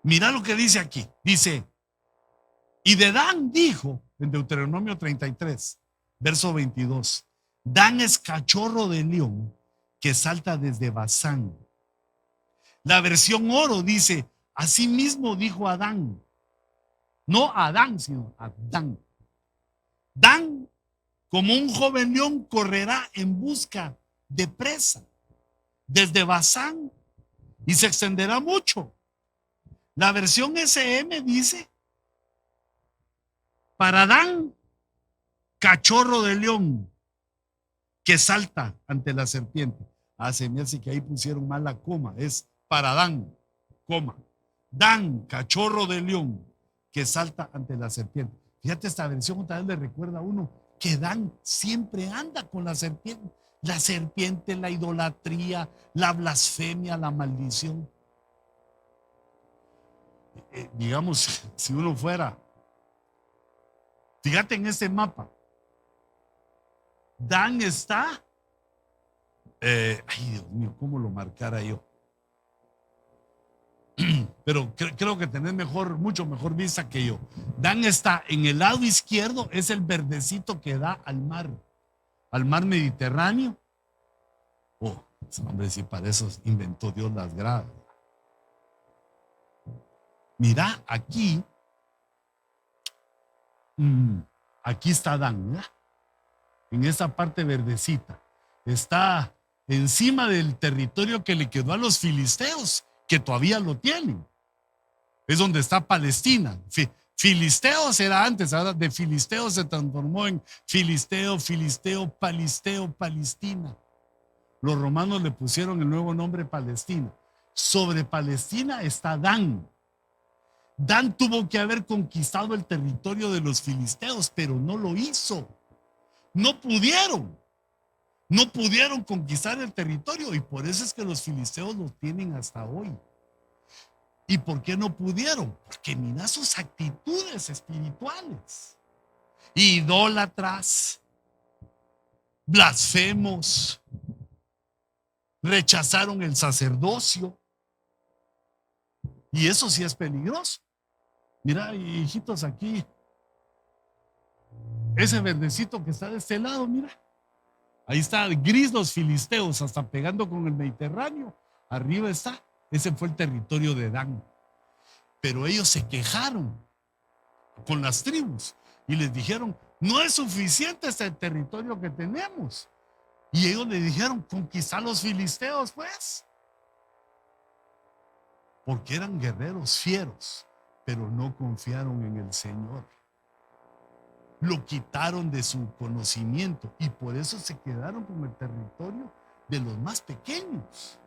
A: Mira lo que dice aquí. Dice, y de Dan dijo, en Deuteronomio 33, verso 22, Dan es cachorro de león que salta desde Basán. La versión oro dice, así mismo dijo Adán. No Adán, sino Adán. Dan, como un joven león, correrá en busca de presa desde Basán y se extenderá mucho. La versión SM dice, para Dan, cachorro de león que salta ante la serpiente. Se me hace que ahí pusieron mal la coma. Es para Dan, coma. Dan, cachorro de león que salta ante la serpiente. Fíjate, esta versión otra vez le recuerda a uno que Dan siempre anda con la serpiente. La serpiente, la idolatría, la blasfemia, la maldición. Digamos, si uno fuera, fíjate en este mapa, Dan está, ay Dios mío, ¿cómo lo marcara yo? Pero creo que tenés mucho mejor vista que yo. Dan está en el lado izquierdo, es el verdecito que da al mar Mediterráneo. Oh, hombre, si para eso inventó Dios las gradas. Mira, aquí está Dan, ¿verdad? En esa parte verdecita. Está encima del territorio que le quedó a los filisteos, que todavía lo tienen. Es donde está Palestina. Filisteos era antes, ahora de Filisteos se transformó en Filisteo, Filisteo, Palisteo, Palestina. Los romanos le pusieron el nuevo nombre Palestina. Sobre Palestina está Dan. Dan tuvo que haber conquistado el territorio de los filisteos, pero no lo hizo. No pudieron. No pudieron conquistar el territorio y por eso es que los filisteos lo tienen hasta hoy. ¿Y por qué no pudieron? Porque mira sus actitudes espirituales. Idólatras, blasfemos, rechazaron el sacerdocio. Y eso sí es peligroso. Mira, hijitos, aquí, ese verdecito que está de este lado, mira. Ahí está, gris los filisteos, hasta pegando con el Mediterráneo. Arriba está, ese fue el territorio de Dan. Pero ellos se quejaron con las tribus y les dijeron, no es suficiente este territorio que tenemos. Y ellos le dijeron, conquistar los filisteos, pues. Porque eran guerreros fieros, pero no confiaron en el Señor. Lo quitaron de su conocimiento y por eso se quedaron con el territorio de los más pequeños.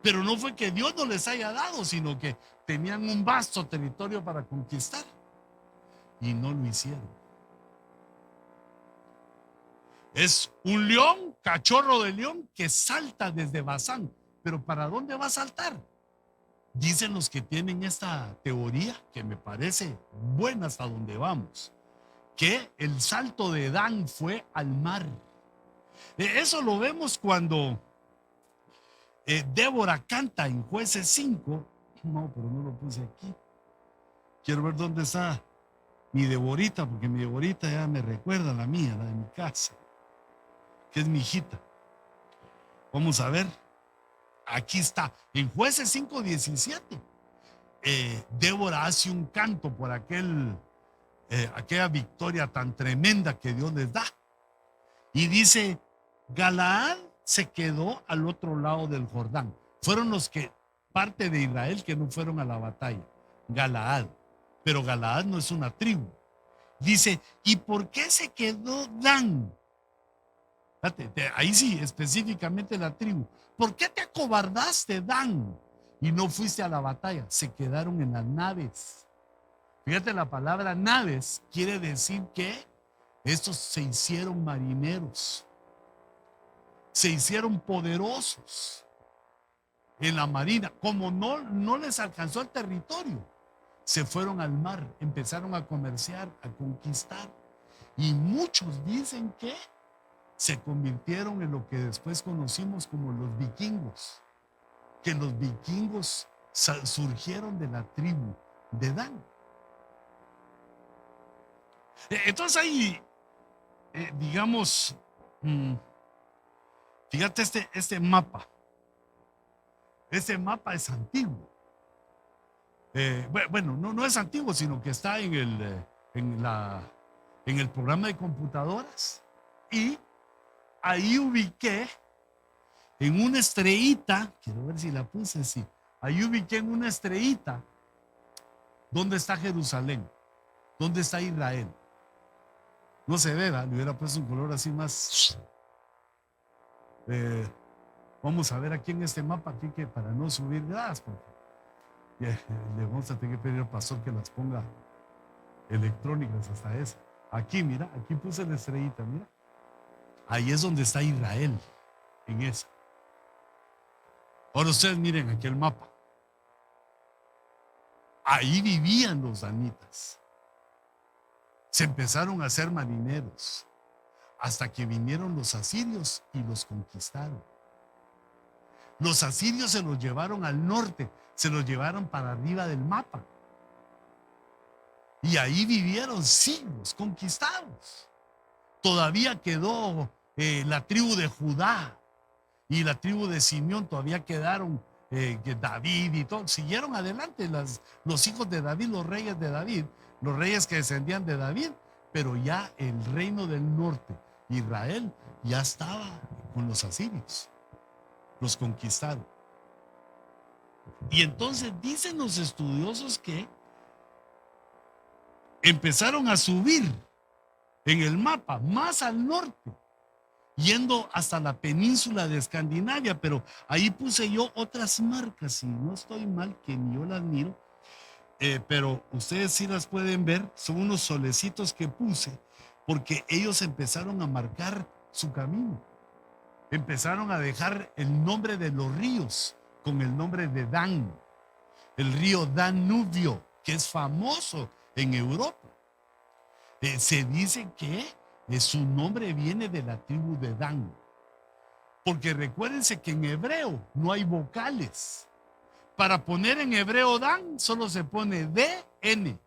A: Pero no fue que Dios no les haya dado, sino que tenían un vasto territorio para conquistar y no lo hicieron. Es un león, cachorro de león que salta desde Basán. Pero ¿para dónde va a saltar? Dicen los que tienen esta teoría, que me parece buena hasta donde vamos, que el salto de Dan fue al mar. Eso lo vemos cuando Débora canta en Jueces 5. No, pero no lo puse aquí. Quiero ver dónde está mi Deborita, porque mi Deborita ya me recuerda a la mía, la de mi casa, que es mi hijita. Vamos a ver. Aquí está, en Jueces 5:17. Débora hace un canto por aquella victoria tan tremenda que Dios les da. Y dice, Galaad se quedó al otro lado del Jordán. Fueron los que, parte de Israel, que no fueron a la batalla. Galaad. Pero Galaad no es una tribu. Dice, ¿y por qué se quedó Dan? Fíjate, ahí sí, específicamente la tribu. ¿Por qué te acobardaste, Dan? Y no fuiste a la batalla. Se quedaron en las naves. Fíjate, la palabra naves quiere decir que estos se hicieron marineros. Se hicieron poderosos en la marina. Como no les alcanzó el territorio, se fueron al mar, empezaron a comerciar, a conquistar. Y muchos dicen que se convirtieron en lo que después conocimos como los vikingos, que los vikingos surgieron de la tribu de Dan. Entonces ahí, digamos, fíjate este mapa. Este mapa es antiguo. Bueno, no es antiguo, sino que está en el programa de computadoras. Y ahí ubiqué en una estrellita, quiero ver si la puse, sí. Ahí ubiqué en una estrellita dónde está Jerusalén, dónde está Israel. No se ve, le hubiera puesto un color así más. Vamos a ver aquí en este mapa, aquí que para no subir gradas, porque le vamos a tener que pedir al pastor que las ponga electrónicas hasta esa. Aquí, mira, aquí puse la estrellita, mira. Ahí es donde está Israel, en esa. Ahora ustedes miren aquí el mapa. Ahí vivían los danitas. Se empezaron a hacer marineros hasta que vinieron los asirios y los conquistaron. Los asirios se los llevaron al norte, se los llevaron para arriba del mapa. Y ahí vivieron siglos conquistados. Todavía quedó la tribu de Judá y la tribu de Simeón, todavía quedaron David y todo. Siguieron adelante los hijos de David, los reyes de David, los reyes que descendían de David, pero ya el reino del norte, Israel, ya estaba con los asirios. Los conquistaron. Y entonces dicen los estudiosos que empezaron a subir en el mapa más al norte, yendo hasta la península de Escandinavia, pero ahí puse yo otras marcas, si no estoy mal, que ni yo las miro, pero ustedes sí las pueden ver, son unos solecitos que puse, porque ellos empezaron a marcar su camino, empezaron a dejar el nombre de los ríos con el nombre de Dan, el río Danubio, que es famoso en Europa. Se dice que su nombre viene de la tribu de Dan, porque recuérdense que en hebreo no hay vocales. Para poner en hebreo Dan solo se pone DN.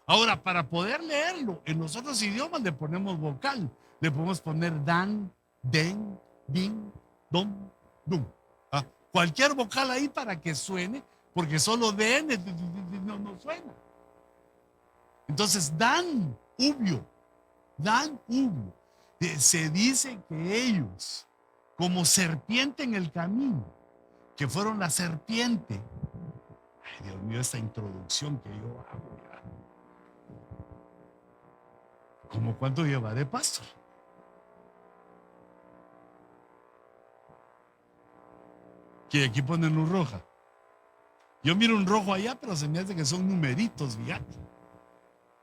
A: Ahora, para poder leerlo en los otros idiomas le ponemos vocal, le podemos poner Dan, Den, Din, Dom, Dum. ¿Ah? Cualquier vocal ahí para que suene, porque solo DN no suena. Entonces, Dan Ubio, se dice que ellos, como serpiente en el camino, que fueron la serpiente. Ay, Dios mío, esta introducción que yo hago ya. ¿Cómo cuánto llevaré, pastor? Que aquí ponen luz roja. Yo miro un rojo allá, pero se me hace que son numeritos, fíjate.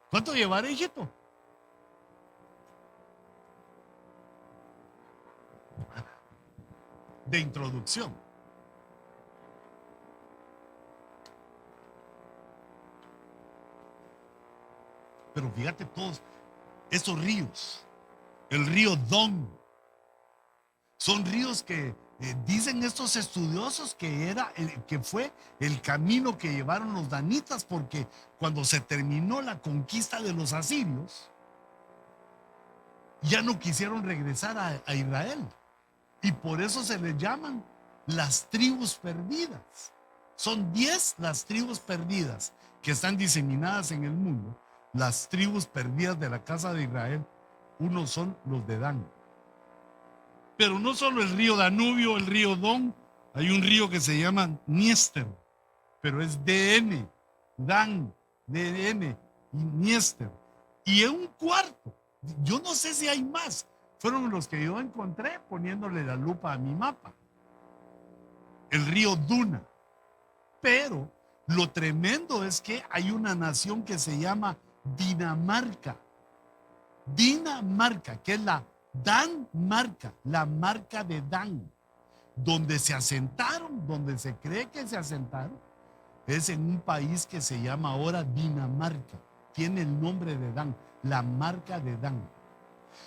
A: ¿Cuánto llevaré, hijito? De introducción. Pero fíjate todos estos ríos, el río Don, son ríos que dicen estos estudiosos que fue el camino que llevaron los danitas, porque cuando se terminó la conquista de los asirios, ya no quisieron regresar a Israel. Y por eso se les llaman las tribus perdidas. Son 10 las tribus perdidas que están diseminadas en el mundo. Las tribus perdidas de la casa de Israel, unos son los de Dan. Pero no solo el río Danubio, el río Don, hay un río que se llama Dniester, pero es DN, Dan, DN y Dniester. Y en un cuarto, yo no sé si hay más, fueron los que yo encontré poniéndole la lupa a mi mapa. El río Duna. Pero lo tremendo es que hay una nación que se llama Dinamarca. Dinamarca, que es la Danmarca, la marca de Dan, donde se asentaron, donde se cree que se asentaron, es en un país que se llama ahora Dinamarca. Tiene el nombre de Dan, la marca de Dan.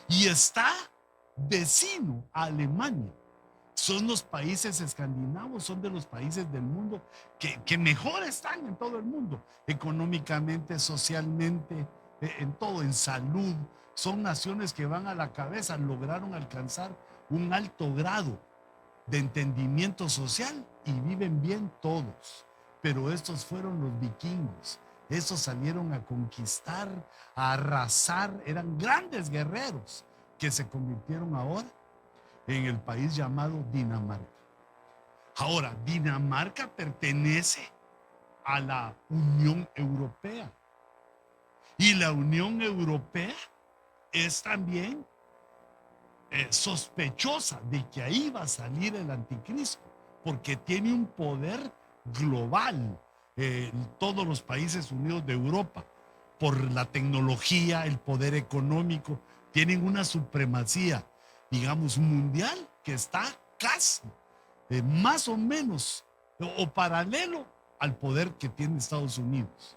A: Y está vecino a Alemania. Son los países escandinavos, son de los países del mundo que mejor están en todo el mundo, económicamente, socialmente, en todo, en salud. Son naciones que van a la cabeza, lograron alcanzar un alto grado de entendimiento social y viven bien todos. Pero estos fueron los vikingos. Estos salieron a conquistar, a arrasar, eran grandes guerreros que se convirtieron ahora en el país llamado Dinamarca. Ahora, Dinamarca pertenece a la Unión Europea. Y la Unión Europea es también sospechosa de que ahí va a salir el anticristo, porque tiene un poder global, todos los países unidos de Europa, por la tecnología, el poder económico, tienen una supremacía, digamos, mundial que está casi, más o menos, o paralelo al poder que tiene Estados Unidos.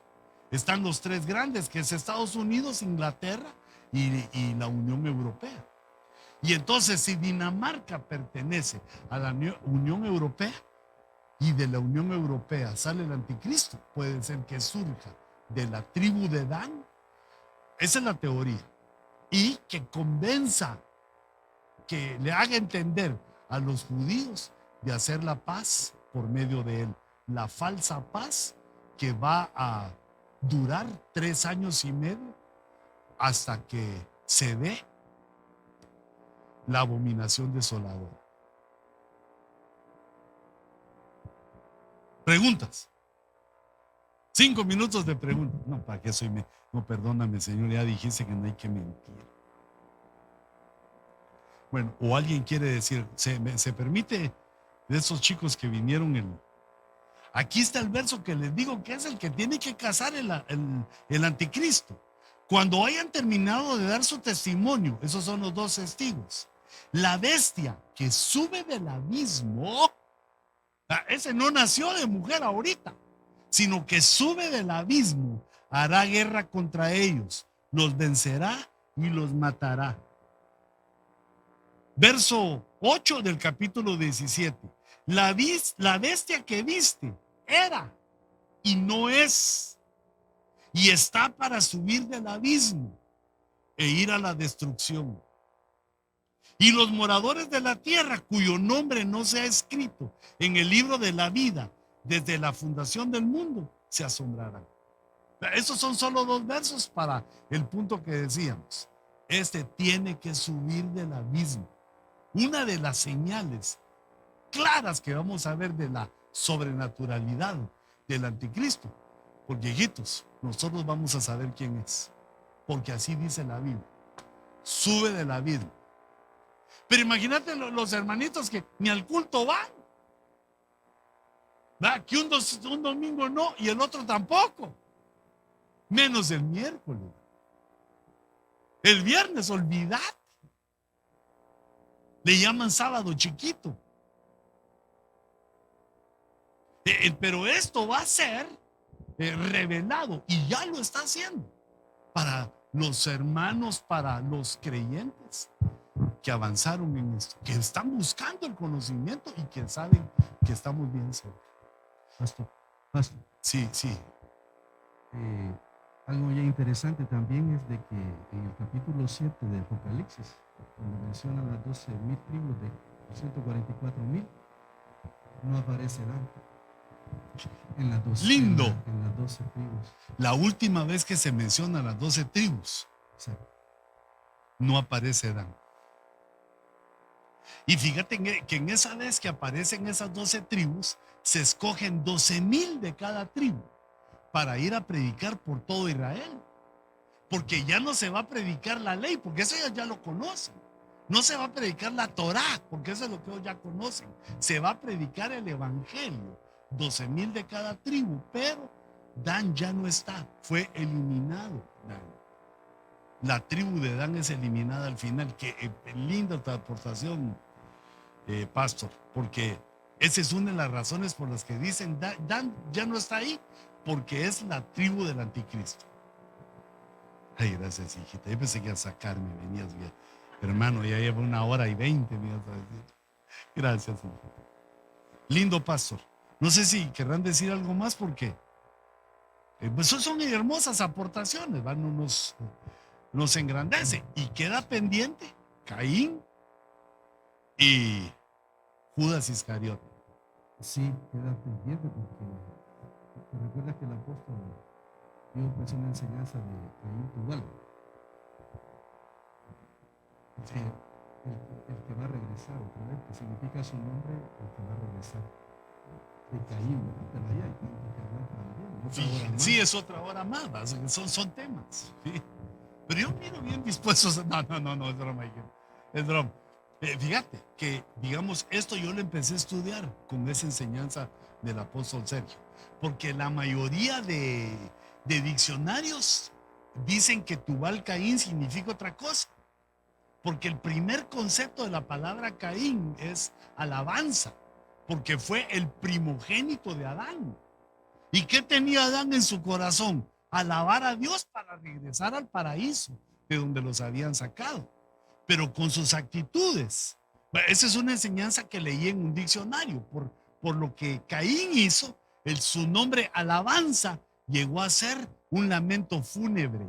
A: Están los tres grandes, que es Estados Unidos, Inglaterra y la Unión Europea. Y entonces, si Dinamarca pertenece a la Unión Europea y de la Unión Europea sale el anticristo, puede ser que surja de la tribu de Dan. Esa es la teoría. Y que convenza, que le haga entender a los judíos de hacer la paz por medio de él. La falsa paz que va a durar 3 años y medio hasta que se dé la abominación desoladora. Preguntas. 5 minutos de pregunta. No, ¿para qué soy? No, perdóname, Señor, ya dijiste que no hay que mentir. Bueno, o alguien quiere decir, se permite de esos chicos que vinieron aquí está el verso que les digo que es el que tiene que cazar el anticristo. Cuando hayan terminado de dar su testimonio, esos son los 2 testigos. La bestia que sube del abismo, ese no nació de mujer ahorita, sino que sube del abismo, hará guerra contra ellos, los vencerá y los matará. Verso 8 del capítulo 17. La bestia que viste era y no es, y está para subir del abismo e ir a la destrucción. Y los moradores de la tierra, cuyo nombre no se ha escrito en el libro de la vida desde la fundación del mundo, se asombrarán. Esos son solo 2 versos para el punto que decíamos. Este tiene que subir del abismo. Una de las señales claras que vamos a ver de la sobrenaturalidad del anticristo. Porque, hijitos, nosotros vamos a saber quién es. Porque así dice la Biblia. Sube del abismo. Pero imagínate los hermanitos que ni al culto van. ¿Va? Que un domingo no y el otro tampoco. Menos el miércoles. El viernes, olvidad. Le llaman sábado chiquito. Pero esto va a ser revelado y ya lo está haciendo para los hermanos, para los creyentes que avanzaron en esto, que están buscando el conocimiento y que saben que estamos bien cerca.
B: Pastor.
A: Sí.
B: Algo ya interesante también es de que en el capítulo 7 de Apocalipsis, cuando menciona las 12,000 tribus de 144,000, no aparece Dan. En las 12,
A: Lindo.
B: En las 12 tribus.
A: La última vez que se menciona las 12 tribus,
B: Exacto.
A: no aparece Dan. Y fíjate que en esa vez que aparecen esas 12 tribus, se escogen 12,000 de cada tribu para ir a predicar por todo Israel. Porque ya no se va a predicar la ley, porque eso ya lo conocen. No se va a predicar la Torá, porque eso es lo que ellos ya conocen. Se va a predicar el evangelio. 12,000 de cada tribu, pero Dan ya no está, fue eliminado Dan. La tribu de Dan es eliminada al final. Qué linda tu aportación, pastor, porque esa es una de las razones por las que dicen Dan ya no está ahí, porque es la tribu del anticristo. Ay, gracias, hijita. Yo pensé que ibas a sacarme, venías bien. Hermano, ya lleva 1:20, me ibas a decir. Gracias, hijita. Lindo, pastor. No sé si querrán decir algo más, porque pues son hermosas aportaciones, ¿va? Nos engrandece. Y queda pendiente Caín y Judas Iscariote.
B: Sí, queda pendiente porque recuerda que el apóstol dio pues una enseñanza de Caín Tubal. El que va a regresar otra vez, que significa su nombre, el que va a regresar. De Caín, pero ahí hay tanto que hablar también.
A: Sí, es otra hora más, son temas. ¿Sí? Pero yo miro bien dispuestos. No, es broma. Es broma. Fíjate que, digamos, esto yo lo empecé a estudiar con esa enseñanza del apóstol Sergio, porque la mayoría de diccionarios dicen que Tubal Caín significa otra cosa, porque el primer concepto de la palabra Caín es alabanza, porque fue el primogénito de Adán. ¿Y qué tenía Adán en su corazón? Alabar a Dios para regresar al paraíso de donde los habían sacado. Pero con sus actitudes. Esa es una enseñanza que leí en un diccionario. Por lo que Caín hizo, su nombre alabanza llegó a ser un lamento fúnebre.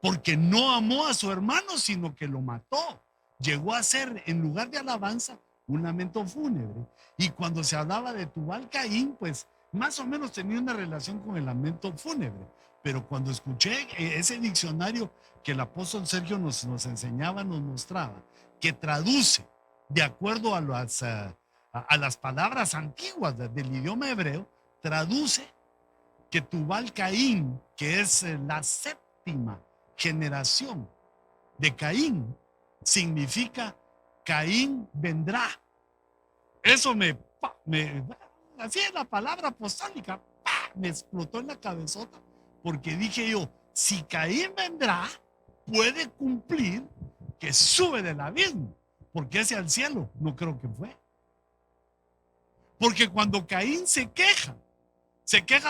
A: Porque no amó a su hermano, sino que lo mató. Llegó a ser, en lugar de alabanza, un lamento fúnebre. Y cuando se hablaba de Tubal Caín, pues más o menos tenía una relación con el lamento fúnebre. Pero cuando escuché ese diccionario que el apóstol Sergio nos enseñaba, nos mostraba, que traduce de acuerdo a las palabras antiguas del idioma hebreo, traduce que Tubal Caín, que es la séptima generación de Caín, significa Caín vendrá. Eso así es la palabra apostólica, me explotó en la cabezota, porque dije yo, si Caín vendrá, puede cumplir que sube del abismo, porque hacia el cielo no creo que fue. Porque cuando Caín se queja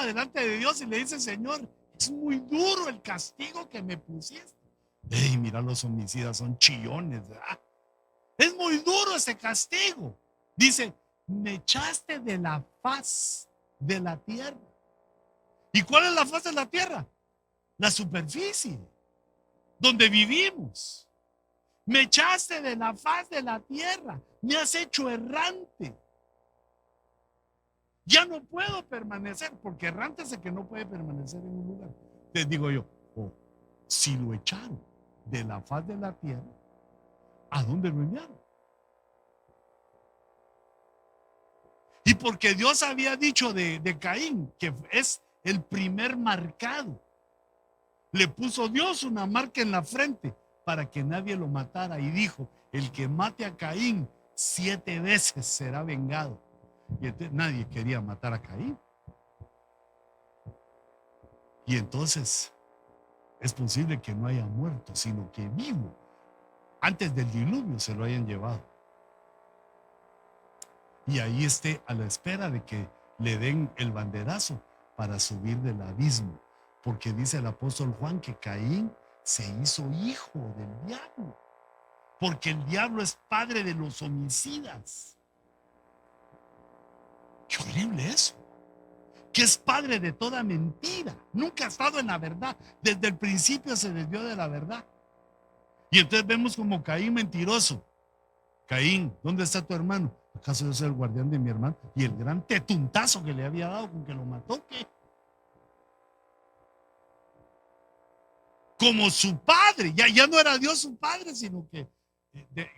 A: delante de Dios y le dice, Señor, es muy duro el castigo que me pusiste. Ey, mira, los homicidas son chillones, ¿verdad? Es muy duro ese castigo. Dice, me echaste de la faz de la tierra. ¿Y cuál es la faz de la tierra? La superficie, donde vivimos. Me echaste de la faz de la tierra. Me has hecho errante. Ya no puedo permanecer, porque errante es el que no puede permanecer en un lugar. Te digo yo, si lo echaron de la faz de la tierra, ¿a dónde lo enviaron? Y porque Dios había dicho de Caín, que es el primer marcado, le puso Dios una marca en la frente para que nadie lo matara, y dijo, el que mate a Caín 7 veces será vengado. Y entonces nadie quería matar a Caín. Y entonces es posible que no haya muerto, sino que vivo, antes del diluvio se lo hayan llevado. Y ahí esté a la espera de que le den el banderazo para subir del abismo. Porque dice el apóstol Juan que Caín se hizo hijo del diablo. Porque el diablo es padre de los homicidas. Qué horrible eso. Que es padre de toda mentira. Nunca ha estado en la verdad. Desde el principio se desvió de la verdad. Y entonces vemos como Caín mentiroso. Caín, ¿dónde está tu hermano? ¿Acaso yo soy el guardián de mi hermano? Y el gran tetuntazo que le había dado con que lo mató, ¿qué? Como su padre. Ya no era Dios su padre, sino que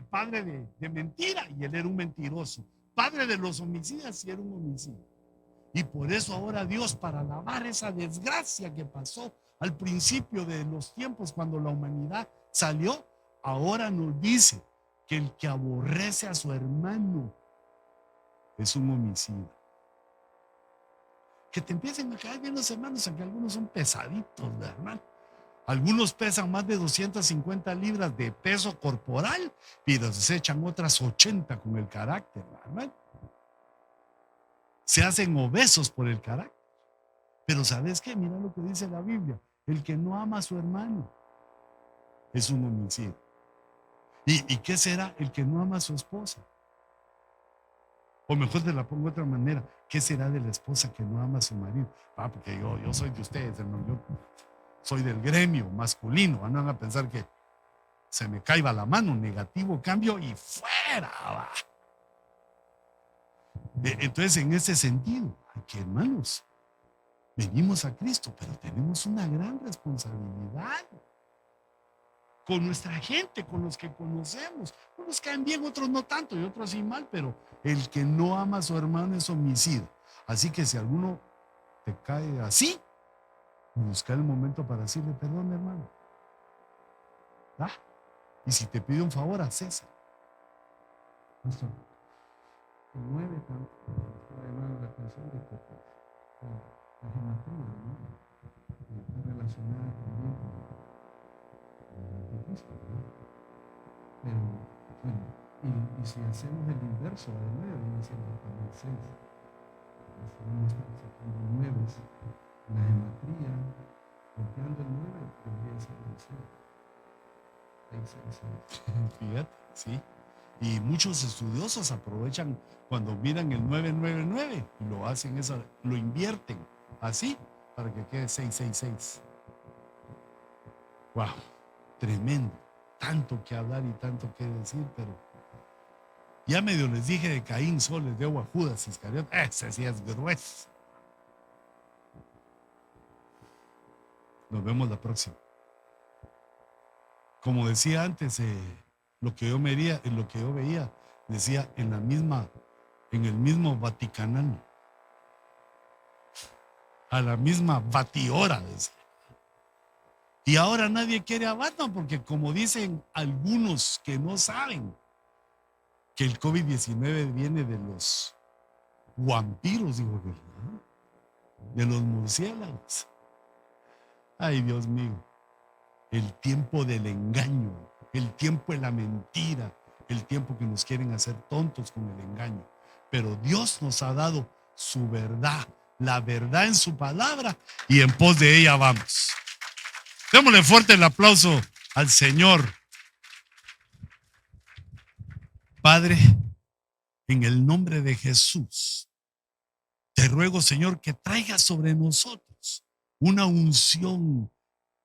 A: padre de mentira. Y él era un mentiroso. Padre de los homicidas y era un homicida. Y por eso ahora Dios, para lavar esa desgracia que pasó al principio de los tiempos cuando la humanidad salió, ahora nos dice que el que aborrece a su hermano es un homicida. Que te empiecen a caer bien los hermanos, aunque algunos son pesaditos, hermano. Algunos pesan más de 250 libras de peso corporal, pero se echan otras 80 con el carácter, hermano. Se hacen obesos por el carácter. Pero ¿sabes qué? Mira lo que dice la Biblia. El que no ama a su hermano es un homicida. ¿Y qué será el que no ama a su esposa? O mejor te la pongo de otra manera. ¿Qué será de la esposa que no ama a su marido? Porque yo soy de ustedes, hermano. Yo soy del gremio masculino. No van a pensar que se me caiga la mano, negativo, cambio y fuera. Va. Entonces, en ese sentido, que hermanos, venimos a Cristo, pero tenemos una gran responsabilidad con nuestra gente, con los que conocemos. Unos caen bien, otros no tanto, y otros sí mal, pero el que no ama a su hermano es homicida. Así que si alguno te cae así, busca el momento para decirle perdón, hermano. ¿Ah? Y si te pide un favor, haz eso.
B: Pastor, el 9 está llamando la atención de que la gematría, ¿no? Está relacionada también con el anticristo, ¿no? Pero, bueno, y si hacemos el inverso del 9, viene siendo también 6. Si uno está sacando 9, la gematría, volteando el 9, debería ser el 6.
A: Fíjate, sí. Y muchos estudiosos aprovechan cuando miran el 999 y lo hacen eso, lo invierten así para que quede 666. Wow, tremendo. Tanto que hablar y tanto que decir, pero ya medio les dije de Caín, solo les debo a Judas Iscariot. Ese sí es grueso. Nos vemos la próxima. Como decía antes, lo que yo veía, decía en el mismo Vaticanal. a la misma batidora. Y ahora nadie quiere a Batman porque, como dicen algunos que no saben, que el COVID-19 viene de los vampiros, digo, ¿verdad? De los murciélagos. Ay, Dios mío, el tiempo del engaño, el tiempo de la mentira, el tiempo que nos quieren hacer tontos con el engaño. Pero Dios nos ha dado su verdad, la verdad en su palabra, y en pos de ella vamos. Démosle fuerte el aplauso al Señor. Padre, en el nombre de Jesús, te ruego, Señor, que traigas sobre nosotros una unción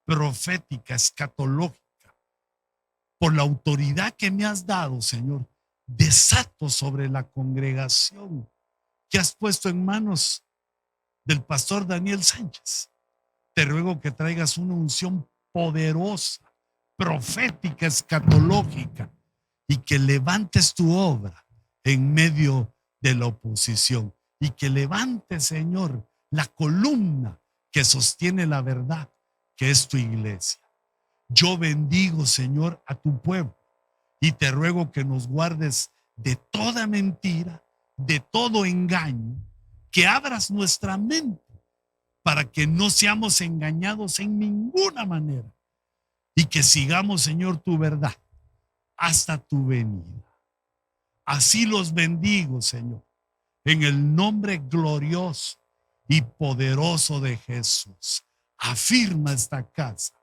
A: profética, escatológica. Por la autoridad que me has dado, Señor, desato sobre la congregación que has puesto en manos del pastor Daniel Sánchez. Te ruego que traigas una unción poderosa, profética, escatológica, y que levantes tu obra en medio de la oposición, y que levantes, Señor, la columna que sostiene la verdad, que es tu iglesia. Yo bendigo, Señor, a tu pueblo, y te ruego que nos guardes de toda mentira, de todo engaño, que abras nuestra mente para que no seamos engañados en ninguna manera, y que sigamos, Señor, tu verdad hasta tu venida. Así los bendigo, Señor, en el nombre glorioso y poderoso de Jesús. Afirma esta casa